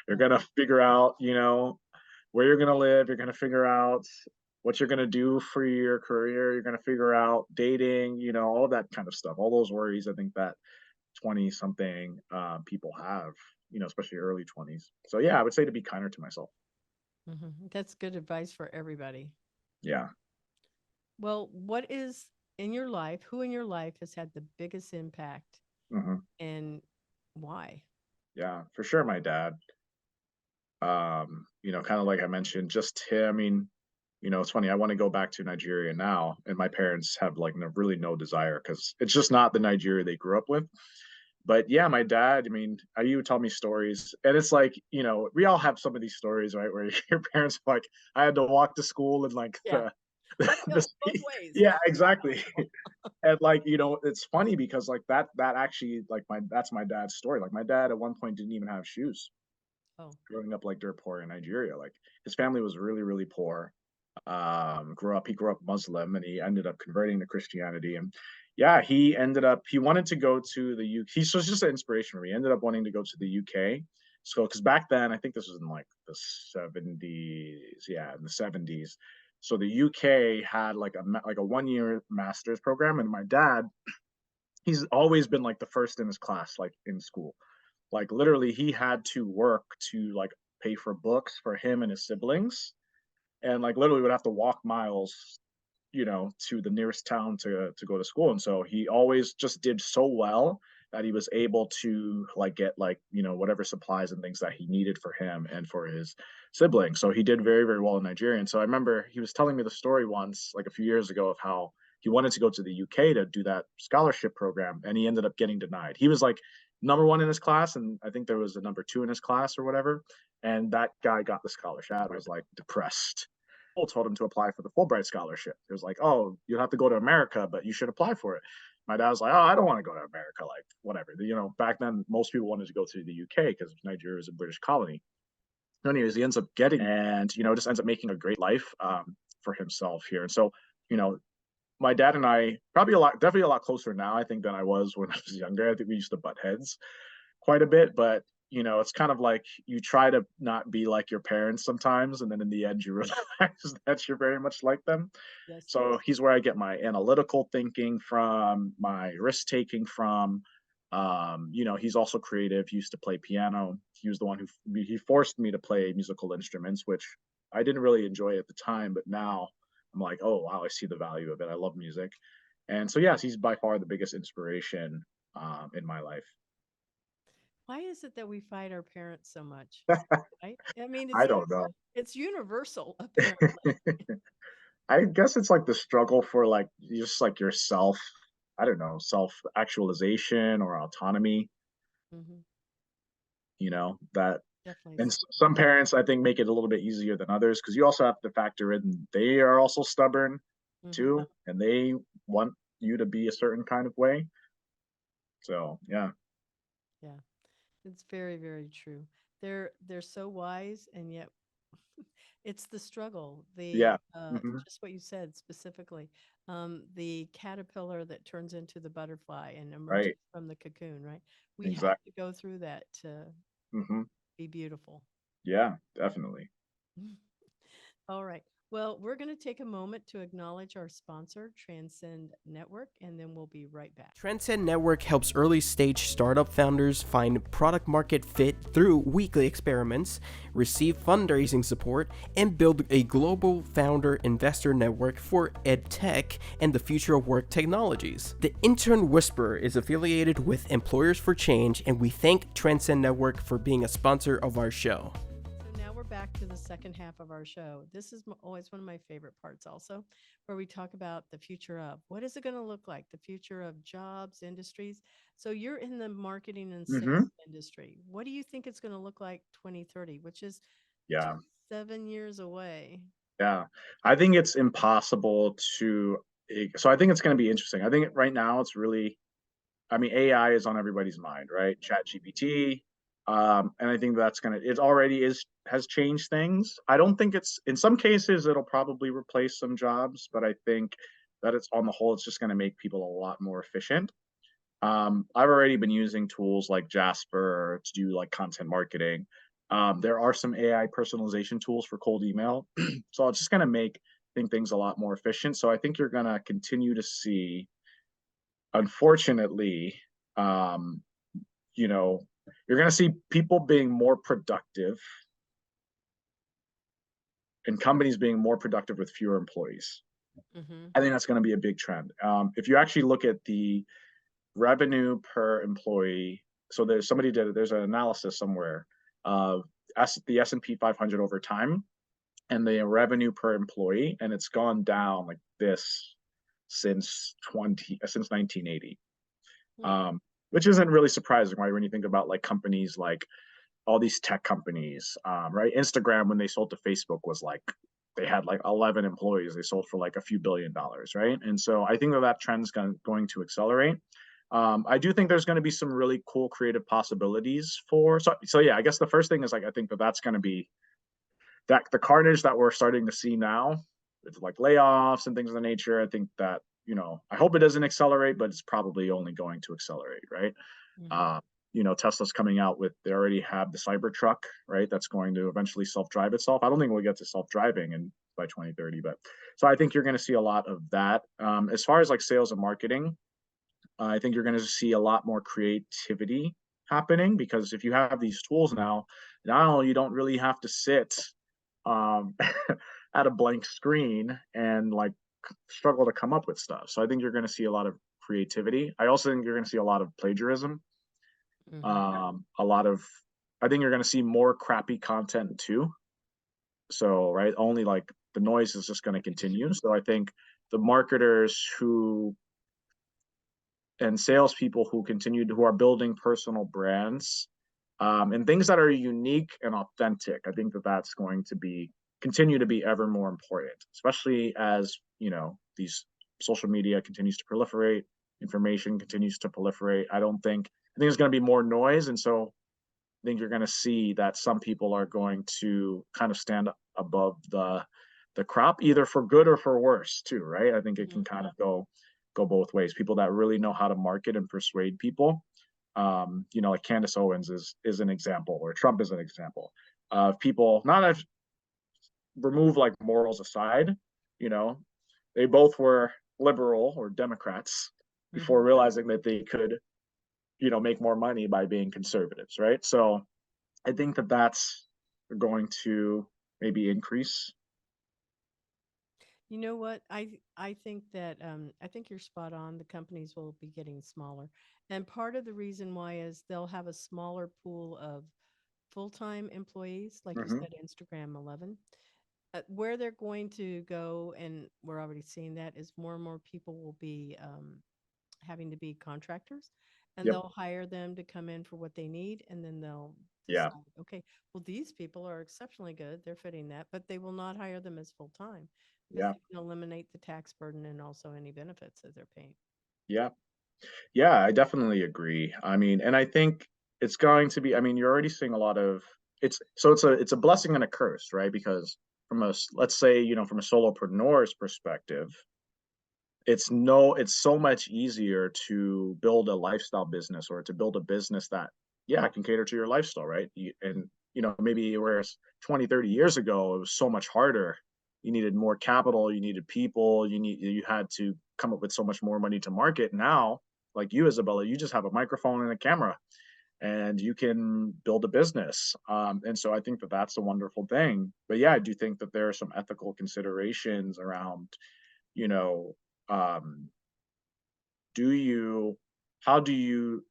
You're going to figure out, where you're going to live. You're going to figure out what you're going to do for your career. You're going to figure out dating, all that kind of stuff. All those worries, I think that 20 something people have, especially early 20s. So, yeah, I would say to be kinder to myself. That's good advice for everybody. Yeah. Well, what is in your life, who in your life has had the biggest impact Hmm. and why? Yeah, for sure. My dad, kind of like I mentioned, just him. I mean, it's funny. I want to go back to Nigeria now, and my parents have like really no desire because it's just not the Nigeria they grew up with. But yeah, my dad. I mean, he would tell me stories, and it's like we all have some of these stories, right? Where your parents like, I had to walk to school and like Yeah, the that the goes both ways. yeah, exactly. And like it's funny because like that actually like that's my dad's story. Like my dad at one point didn't even have shoes Oh, growing up like dirt poor in Nigeria. Like his family was really, really poor. He grew up Muslim and he ended up converting to Christianity. And yeah, he wanted to go to the UK. He's just an inspiration for me. He ended up wanting to go to the UK. So, because back then, I think this was in like the 70s. Yeah, in the 70s. So the UK had like a 1 year master's program, and my dad, he's always been like the first in his class, like in school. Like literally, he had to work to like pay for books for him and his siblings, and like literally would have to walk miles, to the nearest town to go to school. And so he always just did so well that he was able to like get like whatever supplies and things that he needed for him and for his siblings. So he did very, very well in Nigeria. And so I remember he was telling me the story once, like a few years ago, of how he wanted to go to the UK to do that scholarship program, and he ended up getting denied. He was like number one in his class, and I think there was a number two in his class or whatever. And that guy got the scholarship. I was like depressed. Told him to apply for the Fulbright scholarship. It was like, oh, you have to go to America, but you should apply for it. My dad was like, oh, I don't want to go to America. Like, whatever. Back then, most people wanted to go to the UK because Nigeria is a British colony. Anyways, he ends up getting and just ends up making a great life for himself here. And so, you know, my dad and I definitely a lot closer now, I think, than I was when I was younger. I think we used to butt heads. quite a bit, but it's kind of like you try to not be like your parents sometimes, and then in the end you realize that you're very much like them. Yes. So he's where I get my analytical thinking from, my risk taking from. He's also creative. He used to play piano. He was the one he forced me to play musical instruments, which I didn't really enjoy at the time, but now I'm like, oh wow, I see the value of it. I love music. And so yes, he's by far the biggest inspiration in my life. Why is it that we fight our parents so much? Right? I mean, I don't know. it's universal apparently. I guess it's like the struggle for like just like yourself, I don't know, self actualization or autonomy, Hmm. that. Definitely. And some parents, I think, make it a little bit easier than others because you also have to factor in they are also stubborn Hmm. too, and they want you to be a certain kind of way. So, yeah. Yeah, it's very, very true. They're so wise, and yet it's the struggle. Yeah. Hmm. Just what you said specifically, the caterpillar that turns into the butterfly and emerges Right. from the cocoon. Right? We have Exactly. to go through that to Hmm. be beautiful. Yeah, definitely. All right. Well, we're going to take a moment to acknowledge our sponsor, Transcend Network, and then we'll be right back. Transcend Network helps early stage startup founders find product market fit through weekly experiments, receive fundraising support, and build a global founder investor network for edtech and the future of work technologies. The Intern Whisperer is affiliated with Employers for Change, and we thank Transcend Network for being a sponsor of our show. So now we're back to the second half of our show. This is always one of my favorite parts, also, where we talk about the future of what is it going to look like, the future of jobs, industries. So you're in the marketing and sales Hmm. industry. What do you think it's going to look like 2030, which is Yeah. 7 years away? Yeah. I think it's impossible so I think it's going to be interesting. I think right now it's really, I mean, AI is on everybody's mind, right? Chat GPT. And I think it already has changed things. I don't think in some cases, it'll probably replace some jobs, but I think that it's on the whole, it's just going to make people a lot more efficient. I've already been using tools like Jasper to do like content marketing. There are some AI personalization tools for cold email. So it's just going to think things a lot more efficient. So I think you're going to continue to see, unfortunately, um, you know, you're going to see people being more productive and companies being more productive with fewer employees. Hmm. I think that's going to be a big trend. If you actually look at the revenue per employee, so there's an analysis somewhere of the S&P 500 over time and the revenue per employee, and it's gone down like this since 1980. Hmm. Um, which isn't really surprising, right? When you think about like companies like all these tech companies, right? Instagram, when they sold to Facebook, was like they had like 11 employees. They sold for like a few $1 billion, right? And so I think that trend's going to accelerate. I do think there's going to be some really cool creative possibilities so yeah, I guess the first thing is like I think that's going to be that the carnage that we're starting to see now with like layoffs and things of the nature. I think that I hope it doesn't accelerate, but it's probably only going to accelerate, right? Hmm. uh, Tesla's coming out they already have the Cybertruck, right? That's going to eventually self-drive itself. I don't think we'll get to self-driving by 2030, but so I think you're going to see a lot of that. As far as like sales and marketing, I think you're going to see a lot more creativity happening because if you have these tools now you don't really have to sit um, at a blank screen and like struggle to come up with stuff. So I think you're going to see a lot of creativity. I also think you're going to see a lot of plagiarism. Hmm. A lot of, I think you're going to see more crappy content too. So, right, only like the noise is just going to continue. So I think the marketers and salespeople who are building personal brands and things that are unique and authentic, I think that's going to continue to be ever more important, especially as these social media continues to proliferate, information continues to proliferate. I think there's going to be more noise, and so I think you're going to see that some people are going to kind of stand above the crop, either for good or for worse, too, right? I think it can Hmm. kind of go both ways. People that really know how to market and persuade people, Like Candace Owens is an example, or Trump is an example of people not have remove like morals aside, you know, they both were liberal or Democrats Mm-hmm. before realizing that they could, make more money by being conservatives, right? So I think that that's going to maybe increase. You know what? I think that I think you're spot on. The companies will be getting smaller, and part of the reason why is they'll have a smaller pool of full-time employees, like you Hmm. said, Instagram 11. Where they're going to go, and we're already seeing that, is more and more people will be having to be contractors, and Yep. they'll hire them to come in for what they need, and then they'll Yeah. decide, okay, well, these people are exceptionally good, they're fitting that, but they will not hire them as full time because Yeah. they can eliminate the tax burden and also any benefits that they're paying. Yeah. Yeah. I definitely agree. I mean, and I think it's going to be, I mean, you're already seeing a lot of it's a blessing and a curse, right? Because let's say, from a solopreneur's perspective, it's so much easier to build a lifestyle business, or to build a business that, yeah, can cater to your lifestyle, right? And maybe whereas 20, 30 years ago it was so much harder. You needed more capital, you needed people, you had to come up with so much more money to market. Now, like you, Isabella, you just have a microphone and a camera, and you can build a business. And so I think that that's a wonderful thing. But yeah, I do think that there are some ethical considerations around, you know um, do you how do you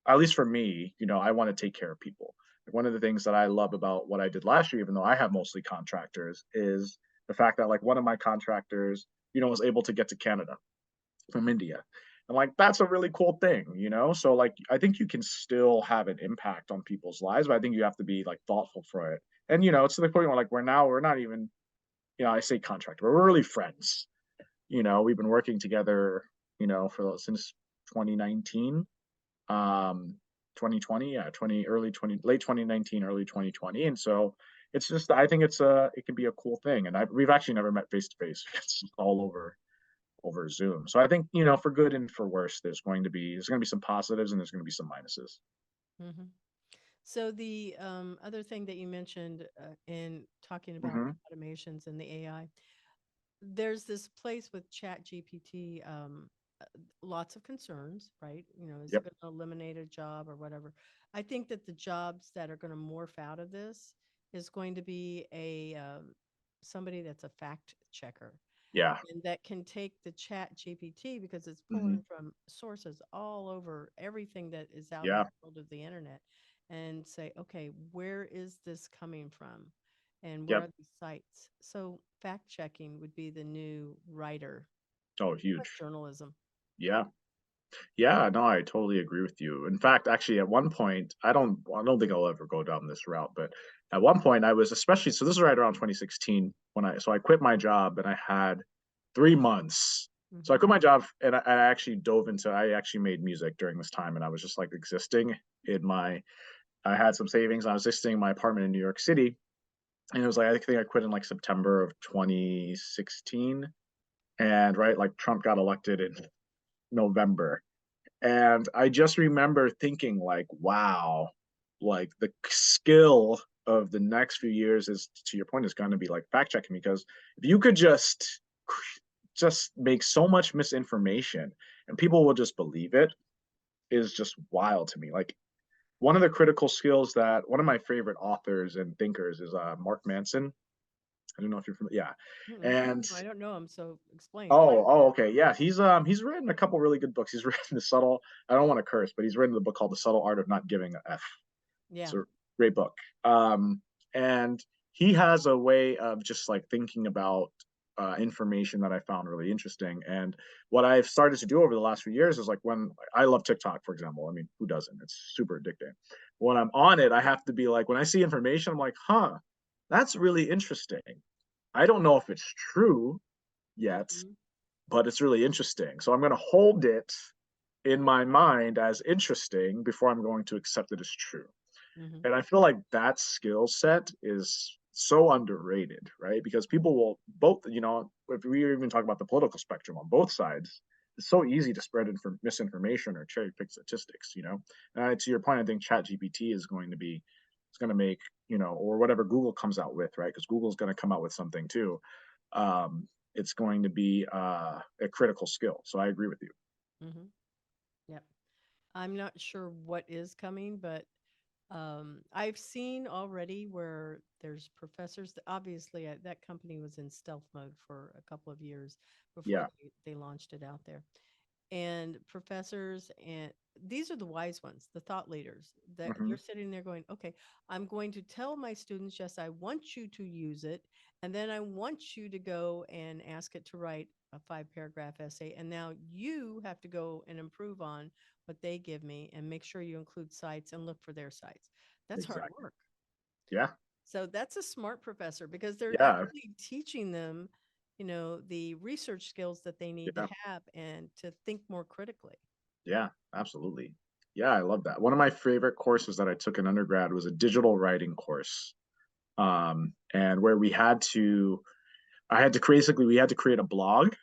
at least for me, I want to take care of people. Like, one of the things that I love about what I did last year, even though I have mostly contractors, is the fact that like one of my contractors, was able to get to Canada from India. And like that's a really cool thing. So like I think you can still have an impact on people's lives, but I think you have to be like thoughtful for it. And it's to the point where like we're not even, I say contractor, but we're really friends. We've been working together, for since 2019, 2020, yeah, 20 early 20 late 2019, early 2020. And so it's just, I think it can be a cool thing. And we've actually never met face to face. It's all over Zoom. So I think, for good and for worse, there's going to be some positives and there's going to be some minuses. Hmm. So the other thing that you mentioned in talking about Hmm. the automations and the AI, there's this place with Chat GPT, uh, lots of concerns, right? Is it Yep. going to eliminate a job or whatever? I think that the jobs that are going to morph out of this is going to be a somebody that's a fact checker, Yeah. and that can take the Chat GPT, because it's Hmm. pulling from sources all over everything that is out in the Yeah. world of the internet, and say, okay, where is this coming from, and where Yep. are these sites? So fact checking would be the new writer, Oh, like huge. journalism. Yeah. Yeah, no, I totally agree with you. In fact, actually, at one point, I don't think I'll ever go down this route, but at one point, I was especially so. This is right around 2016 when I quit my job, and I had 3 months. So I Hmm. quit my job, and I actually dove into. I actually made music during this time, and I was just like existing in my. I had some savings. I was existing in my apartment in New York City, and it was like I think I quit in like September of 2016, and right, like Trump got elected in November. And I just remember thinking, like, wow, like the skill of the next few years is, to your point, is going to be like fact checking, because if you could just make so much misinformation and people will just believe it, is just wild to me. Like, one of the critical skills that one of my favorite authors and thinkers is Mark Manson. I don't know if you're familiar. Yeah. Mm-mm. And I don't know him, so explain. okay, yeah. He's written a couple really good books. He's written the subtle. I don't want to curse, but he's written the book called The Subtle Art of Not Giving a F. It's Yeah. a great book. And he has a way of just like thinking about information that I found really interesting. And what I've started to do over the last few years is like when I love TikTok, for example. I mean, who doesn't? It's super addicting. When I'm on it, I have to be like, when I see information, I'm like, huh, that's really interesting. I don't know if it's true yet, Hmm. but it's really interesting. So I'm going to hold it in my mind as interesting before I'm going to accept it as true. Hmm. And I feel like that skill set is so underrated, right? Because people will both, if we even talk about the political spectrum on both sides, it's so easy to spread misinformation or cherry pick statistics, to your point, I think chat GPT is going to be, it's going to make, or whatever Google comes out with, right? Because Google's going to come out with something too. It's going to be a critical skill. So I agree with you. Mm-hmm. Yep. I'm not sure what is coming, but I've seen already where there's professors that obviously that company was in stealth mode for a couple of years before Yeah. they launched it out there. And professors, and these are the wise ones, the thought leaders, that Hmm. they're sitting there going, okay, I'm going to tell my students, yes, I want you to use it, and then I want you to go and ask it to write a 5 paragraph essay, and now you have to go and improve on what they give me and make sure you include sites and look for their sites. That's hard Exactly. work. Yeah. So that's a smart professor because they're Yeah. actually teaching them, the research skills that they need to Yeah. have and to think more critically. Yeah. Absolutely. Yeah. I love that. One of my favorite courses that I took in undergrad was a digital writing course. And where we had to create a blog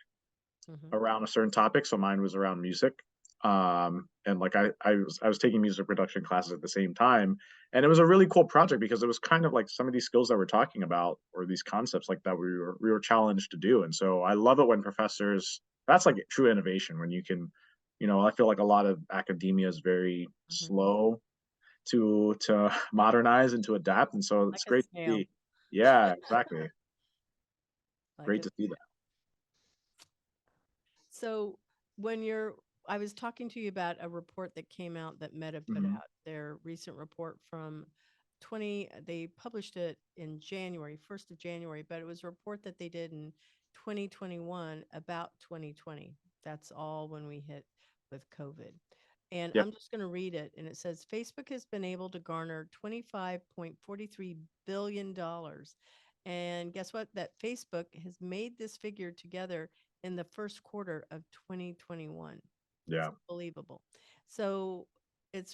Hmm. around a certain topic. So mine was around music. And like I was taking music production classes at the same time. And it was a really cool project because it was kind of like some of these skills that we're talking about or these concepts like that we were challenged to do. And so I love it when professors, that's like true innovation when you can, I feel like a lot of academia is very Hmm. slow to modernize and to adapt. And so Like it's a great to snail. see. Yeah, exactly. Like Great a to see that. snail. So when I was talking to you about a report that came out that Meta put Hmm. out, their recent report from they published it in January, 1st of January, but it was a report that they did in 2021 about 2020. That's all when we hit with COVID. And Yep. I'm just going to read it. And it says Facebook has been able to garner $25.43 billion. And guess what? That Facebook has made this figure together in the first quarter of 2021. It's Yeah. unbelievable. So it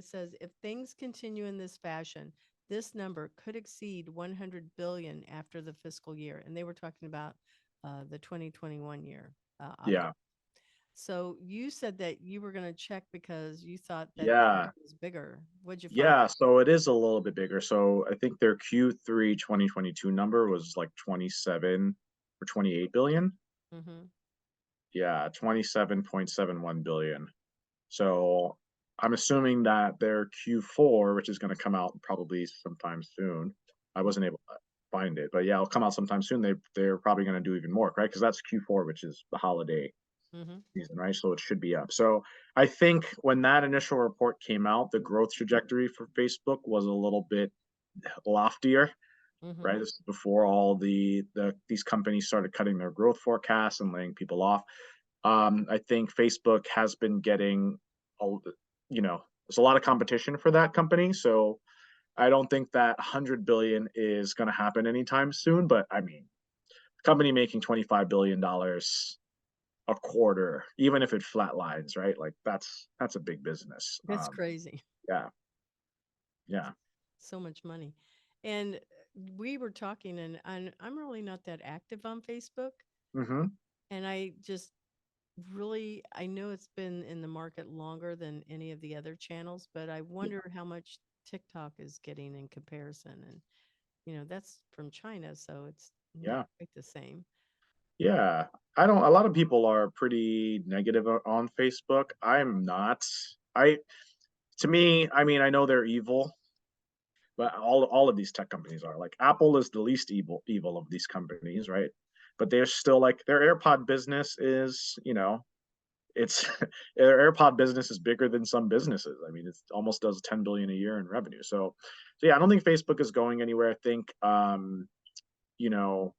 says if things continue in this fashion, this number could exceed 100 billion after the fiscal year. And they were talking about the 2021 year, Yeah. so you said that you were going to check because you thought that Yeah. was bigger. What'd you find? Yeah. So it is a little bit bigger. So I think their Q3 2022 number was like 27 or 28 billion. Mm-hmm. Yeah, 27.71 billion. So I'm assuming that their Q4, which is going to come out probably sometime soon. I wasn't able to find it, but yeah, it'll come out sometime soon. They're probably going to do even more, right? Because that's Q4, which is the holiday Mm-hmm. season, right? So it should be up. So I think when that initial report came out, the growth trajectory for Facebook was a little bit loftier, Mm-hmm. right? This is before all these companies started cutting their growth forecasts and laying people off. I think Facebook has been getting, there's a lot of competition for that company. So I don't think that 100 billion is going to happen anytime soon. But I mean, company making $25 billion a quarter, even if it flatlines, right? Like that's a big business. It's crazy. Yeah, yeah. So much money. And we were talking, and I'm really not that active on Facebook. Hmm. And I know it's been in the market longer than any of the other channels, but I Yeah, wonder how much TikTok is getting in comparison. And, that's from China, so it's not yeah, quite the same. yeah. I don't. A lot of people are pretty negative on Facebook. I'm not. I To me, I mean, I know they're evil, but all of these tech companies are. Like Apple is the least evil of these companies, right? But they're still like their AirPod business is, it's their AirPod business is bigger than some businesses. I mean, it almost does 10 billion a year in revenue. So yeah, I don't think Facebook is going anywhere. I think you know,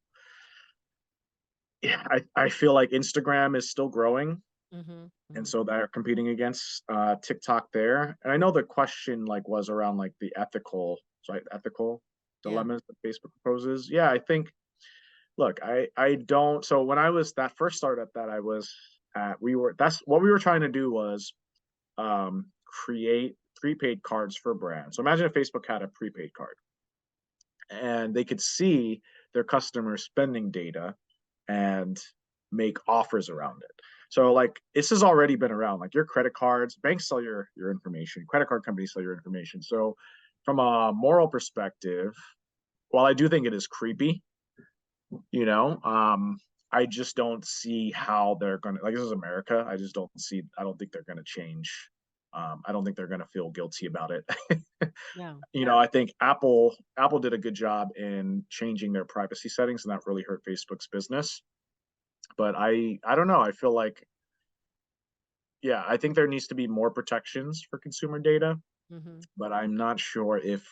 yeah, I feel like Instagram is still growing, Mm-hmm. and Mm-hmm. so they're competing against TikTok there. And I know the question like was around like the ethical Yeah. dilemmas that Facebook proposes. Yeah, I think. Look, I don't. So when I was that first startup that I was at, that's what we were trying to do was create prepaid cards for brands. So imagine if Facebook had a prepaid card and they could see their customer spending data and make offers around it. So like this has already been around. Like your credit cards, banks sell your information, credit card companies sell your information. So from a moral perspective, while I do think it is creepy, you know, I just don't see how they're gonna, like, this is America. I don't think they're gonna change. I don't think they're gonna feel guilty about it. No. I think Apple did a good job in changing their privacy settings, and that really hurt Facebook's business. But I don't know. I feel like, yeah, I think there needs to be more protections for consumer data, Mm-hmm. but I'm not sure if,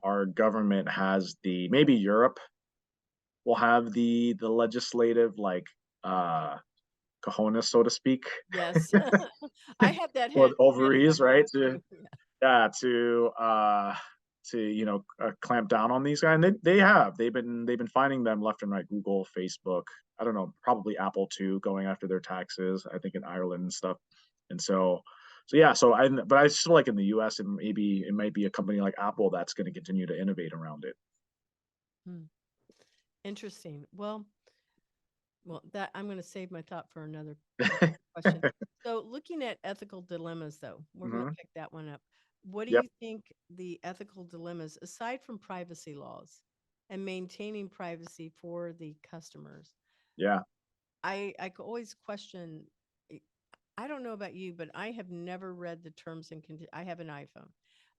our government has maybe Europe will have the legislative, like, cojones, so to speak, Yes. I have that or hat wrapped ovaries, around my right? neck To too. Yeah. Yeah, to clamp down on these guys. And they've been finding them left and right. Google, Facebook, I don't know, probably Apple too, going after their taxes, I think, in Ireland and stuff. And so yeah, but I still, like, in the US, and maybe it might be a company like Apple that's going to continue to innovate around Hmm. Interesting. Well, that I'm going to save my thought for another it. question. So, looking at ethical dilemmas, though, we're going to Hmm. pick that one up. What do Yep. you think the ethical dilemmas, aside from privacy laws and maintaining privacy for the customers? Yeah. I could always question. eh, I don't know about you, but I have never read the terms and conditions. I have an iPhone,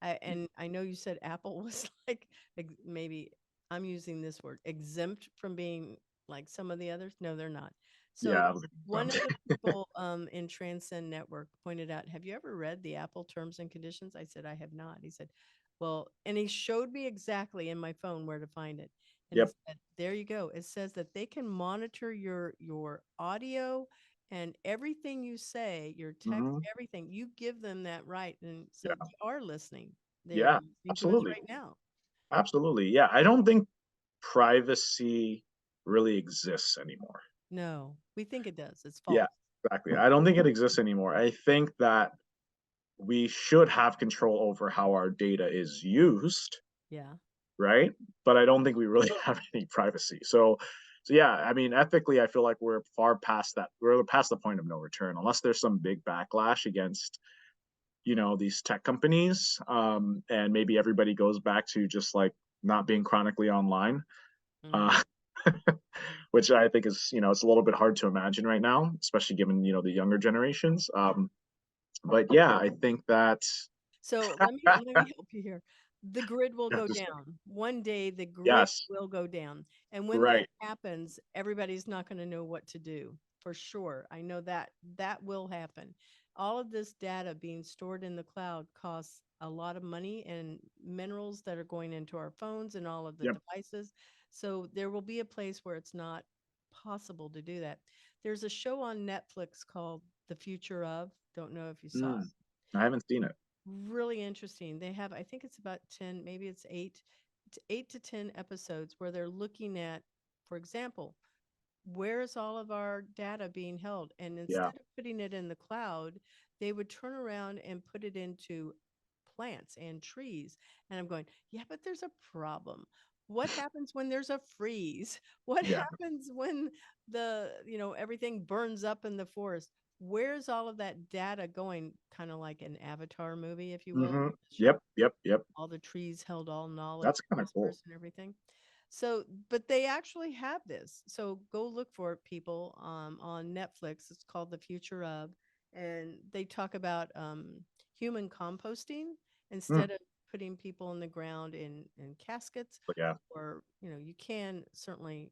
and I know you said Apple was like maybe I'm using this word exempt from being like some of the others. No, they're not. So Yeah. I was one of like, the people in Transcend Network pointed out, "Have you ever read the Apple terms and conditions?" I said, "I have not." He said, "Well," and he showed me exactly in my phone where to find it. And he Yep. said, "There you go. It says that they can monitor your audio and everything you say, your text, Hmm. everything. You give them that right, and so Yeah. they are listening. They're Yeah. listening to us Absolutely. right now." Absolutely. Yeah. I don't think privacy really exists anymore. No, we think it does. It's Yeah, false. exactly. I don't think it exists anymore. I think that we should have control over how our data is used, Yeah. right? But I don't think we really have any privacy. So yeah, I mean, ethically, I feel like we're far past that. We're past the point of no return, unless there's some big backlash against, these tech companies, and maybe everybody goes back to just, like, not being chronically online. Mm. Uh, which I think is, it's a little bit hard to imagine right now, especially given, the younger generations. But yeah, I think that So let me help you here. The grid will go just, down. One day the grid yes, will go down. And when that right. happens, everybody's not going to know what to do. For sure. I know that that will happen. All of this data being stored in the cloud costs a lot of money and minerals that are going into our phones and all of the Yep. devices. So there will be a place where it's not possible to do that. There's a show on Netflix called The Future of. Don't know if you saw it. Mm, I haven't seen it. Really interesting. They have, I think it's about 10, maybe it's 8 to 10 episodes where they're looking at, for example, where is all of our data being held? And Yeah. instead of putting it in the cloud, they would turn around and put it into plants and trees. And I'm going, yeah, but there's a problem. What happens when there's a freeze? What Yeah. happens when everything burns up in the forest? Where's all of that data going? Kind of like an Avatar movie, if you will. Hmm. Show Yep. Yep. Yep. all the trees held all knowledge, That's kind of cool. whispers and everything. So, but they actually have this. So go look for it, people, on Netflix. It's called The Future of, and they talk about human composting Mm, instead of putting people in the ground in caskets, but yeah. or you can certainly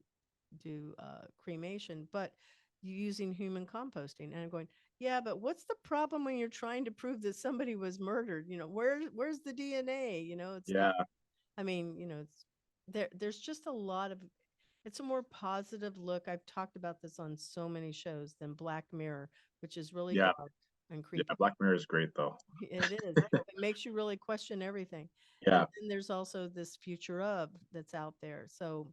do cremation, but using human composting. And I'm going, yeah, but what's the problem when you're trying to prove that somebody was murdered? Where's the DNA? It's like, Yeah. I mean, there's just a lot of, it's a more positive look. I've talked about this on so many shows than Black Mirror, which is really Yeah. dark and Yeah. creepy. Black Mirror is great though. It is. It makes you really question everything. And Yeah. then there's also this future of that's out there. So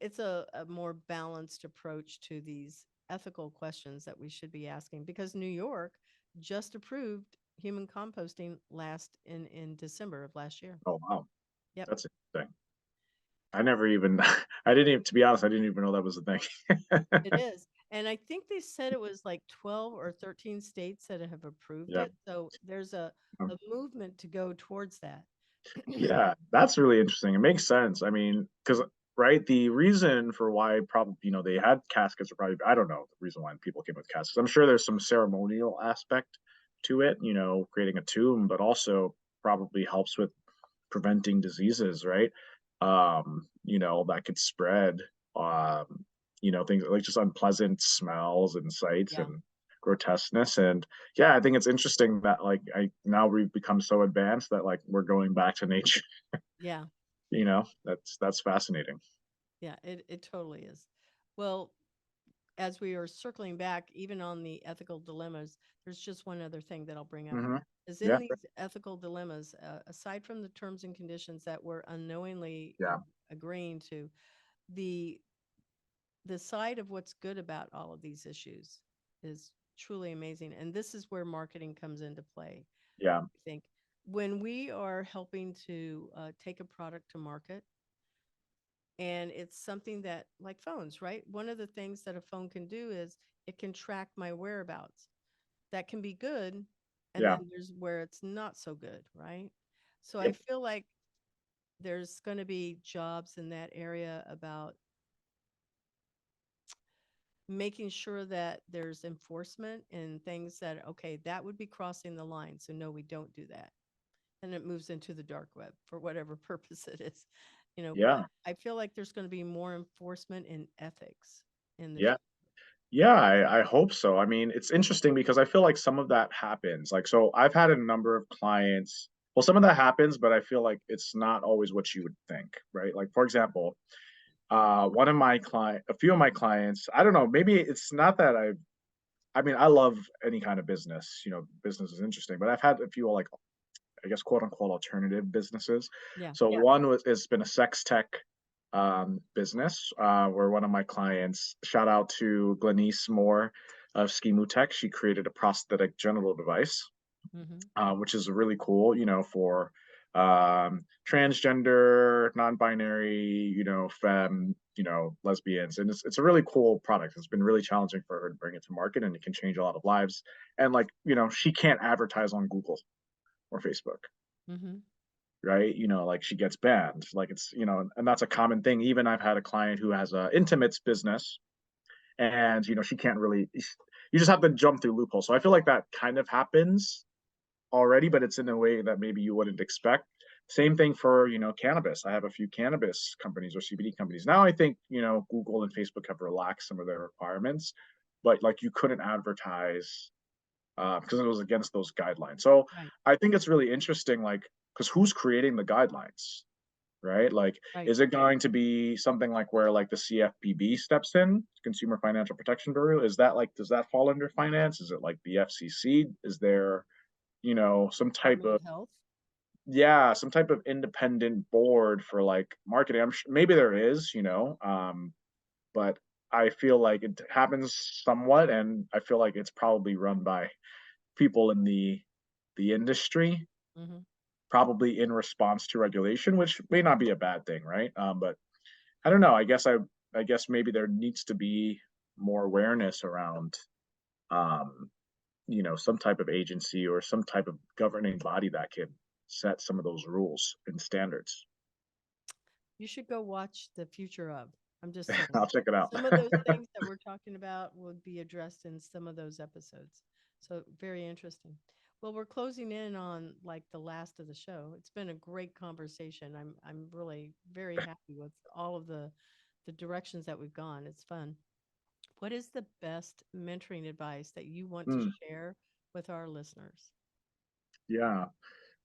it's a more balanced approach to these ethical questions that we should be asking, because New York just approved human composting last in December of last year. Oh wow. Yep. That's interesting. I never even, I didn't even, to be honest, I didn't even know that was a thing. It is. And I think they said it was like 12 or 13 states that have approved Yeah. it. So there's a movement to go towards that. Yeah, that's really interesting. It makes sense. I mean, because right, the reason for why probably they had caskets are probably I don't know the reason why people came with caskets. I'm sure there's some ceremonial aspect to it, creating a tomb, but also probably helps with preventing diseases, right? That could spread. Things like just unpleasant smells and sights Yeah. and grotesqueness. And yeah, I think it's interesting that like I now we've become so advanced that like we're going back to nature. Yeah. That's fascinating. Yeah. It totally is. Well, as we are circling back, even on the ethical dilemmas, there's just one other thing that I'll bring up. Hmm. Is Yeah, in these ethical dilemmas, aside from the terms and conditions that we're unknowingly yeah, agreeing to, the the side of what's good about all of these issues is truly amazing. And this is where marketing comes into play. yeah, I think when we are helping to take a product to market, and it's something that, like phones, right? One of the things that a phone can do is it can track my whereabouts. That can be good. And yeah, then there's where it's not so good, right? So I yep, feel like there's going to be jobs in that area about making sure that there's enforcement and things that, okay, that would be crossing the line. So, no, we don't do that. And it moves into the dark web for whatever purpose it is. But yeah, I feel like there's going to be more enforcement in ethics in the yeah. future. Yeah, I hope so. I mean, it's interesting because I feel like some of that happens. Like, so I've had a number of clients. Well, some of that happens, but I feel like it's not always what you would think, right? Like, for example, a few of my clients, I don't know, maybe it's not that I mean, I love any kind of business. Business is interesting, but I've had a few like I guess quote unquote alternative businesses. Yeah. So one has been a sex tech business where one of my clients, shout out to Glenise Moore of Skimu Tech, she created a prosthetic genital device, Hmm. which is really cool, for transgender, non-binary, femme, lesbians, and it's a really cool product. It's been really challenging for her to bring it to market, and it can change a lot of lives. And like, she can't advertise on Google or Facebook, Hmm. right? Like she gets banned. Like it's, and that's a common thing. Even I've had a client who has a intimates business and, she can't really, you just have to jump through loopholes. So I feel like that kind of happens already, but it's in a way that maybe you wouldn't expect. Same thing for, cannabis. I have a few cannabis companies or CBD companies. Now I think, Google and Facebook have relaxed some of their requirements, but like you couldn't advertise because it was against those guidelines. So Right. I think it's really interesting, like, because who's creating the guidelines, right? Like, Right. is it going to be something like where like the CFPB steps in, Consumer Financial Protection Bureau? Is that like, does that fall under finance? Is it like the FCC? Is there, some type Department of, of Health. yeah, some type of independent board for like marketing? I'm sure maybe there is, but I feel like it happens somewhat, and I feel like it's probably run by people in the industry, Hmm. probably in response to regulation, which may not be a bad thing, right? But I don't know. I guess maybe there needs to be more awareness around, um, some type of agency or some type of governing body that can set some of those rules and standards. You should go watch The Future of. I'm just saying. I'll check it out. Some of those things that we're talking about would be addressed in some of those episodes. So very interesting. Well, we're closing in on like the last of the show. It's been a great conversation. I'm really very happy with all of the directions that we've gone. It's fun. What is the best mentoring advice that you want to Hmm, share with our listeners? yeah,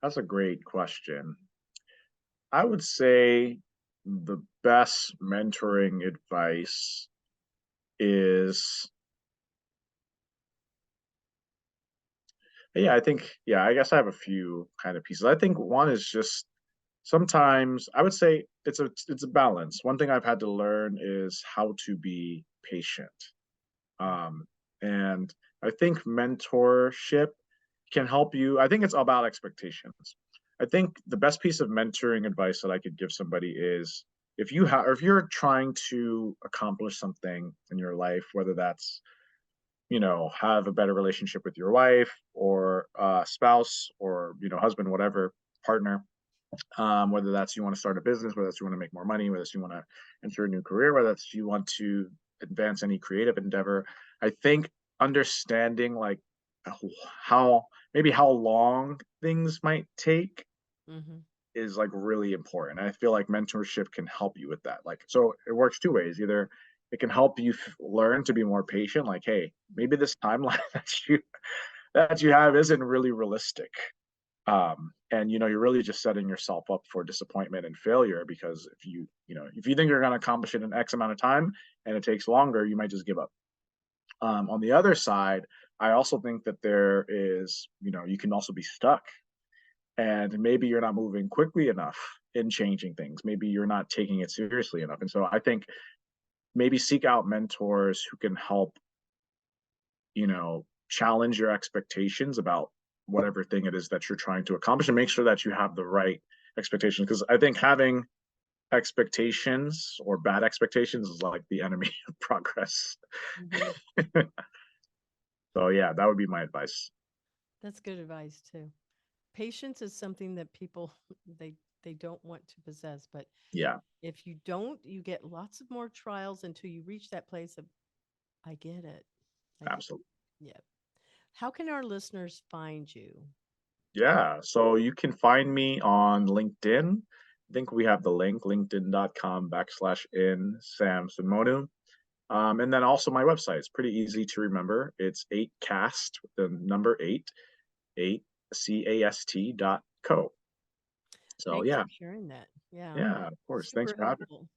that's a great question. I would say the best mentoring advice is, yeah, I guess I have a few kind of pieces. I think one is just sometimes I would say it's a balance. One thing I've had to learn is how to be patient. Mm. Um, and I think mentorship can help you. I think it's about expectations. I think the best piece of mentoring advice that I could give somebody is if you're trying to accomplish something in your life, whether that's, have a better relationship with your wife or spouse or, husband, whatever, partner, whether that's you want to start a business, whether that's you want to make more money, whether that's you want to enter a new career, whether that's you want to advance any creative endeavor. I think understanding like how how long things might take Mm-hmm. is like really important. I feel like mentorship can help you with that. Like, so it works two ways. Either it can help you learn to be more patient. Like, hey, maybe this timeline that you have isn't really realistic. And you're really just setting yourself up for disappointment and failure, because if you think you're going to accomplish it in X amount of time and it takes longer, you might just give up. On the other side, I also think that there is, you can also be stuck, and maybe you're not moving quickly enough in changing things. Maybe you're not taking it seriously enough. And so I think maybe seek out mentors who can help, challenge your expectations about whatever thing it is that you're trying to accomplish, and make sure that you have the right expectations. Because I think having expectations or bad expectations is like the enemy of progress. Mm-hmm. So yeah, that would be my advice. That's good advice too. Patience is something that people they don't want to possess, but Yeah, if you don't, you get lots of more trials until you reach that place of I get it. I get absolutely. yeah. How can our listeners find you? Yeah, so you can find me on LinkedIn. I think we have the link, linkedin.com/in Sam Sunmonu. And then also my website. It's pretty easy to remember. It's 8cast, the number 8 cast.co. So Thanks yeah, for sharing that. Yeah. yeah, of course. Thanks Super for having helpful.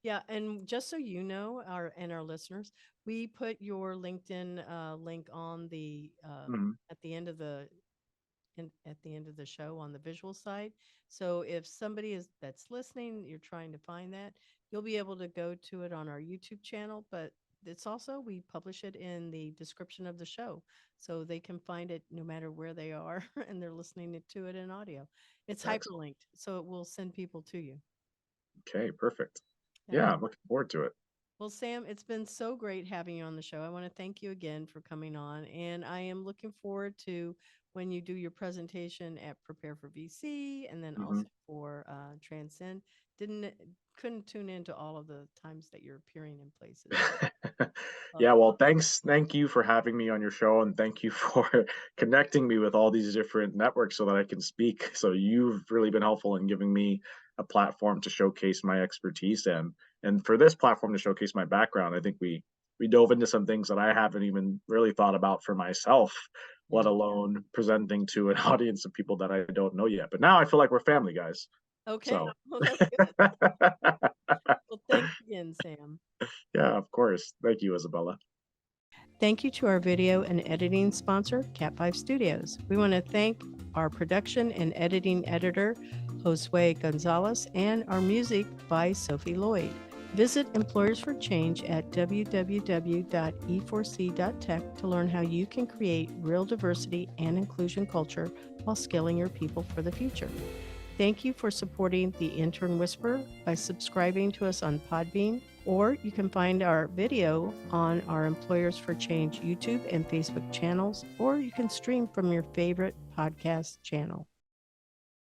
Yeah, and just so you know, our listeners, we put your LinkedIn link on the me. Mhm. at the end of the at the end of the show on the visual side. So if somebody is that's listening, you're trying to find that, you'll be able to go to it on our YouTube channel, but it's also we publish it in the description of the show so they can find it no matter where they are and they're listening to it in audio. It's Excellent. hyperlinked, so it will send people to you. Okay, perfect. Yeah. Yeah, I'm looking forward to it. Well, Sam, it's been so great having you on the show. I want to thank you again for coming on. And I am looking forward to when you do your presentation at Prepare for VC and then Mhm. also for Transcend. Didn't couldn't tune into all of the times that you're appearing in places. Yeah, Love it. well, thank you for having me on your show, and thank you for connecting me with all these different networks so that I can speak. So you've really been helpful in giving me a platform to showcase my expertise, and for this platform to showcase my background. I think we dove into some things that I haven't even really thought about for myself, let Yeah. alone presenting to an audience of people that I don't know yet. But now I feel like we're family, guys. Okay. So Well, that's good. Well, thanks again, Sam. yeah, of course. Thank you, Isabella. Thank you to our video and editing sponsor, Cat5 Studios. We want to thank our production and editing editor, Josue Gonzalez, and our music by Sophie Lloyd. Visit Employers for Change at www.e4c.tech to learn how you can create real diversity and inclusion culture while scaling your people for the future. Thank you for supporting the Intern Whisperer by subscribing to us on Podbean, or you can find our video on our Employers for Change YouTube and Facebook channels, or you can stream from your favorite podcast channel.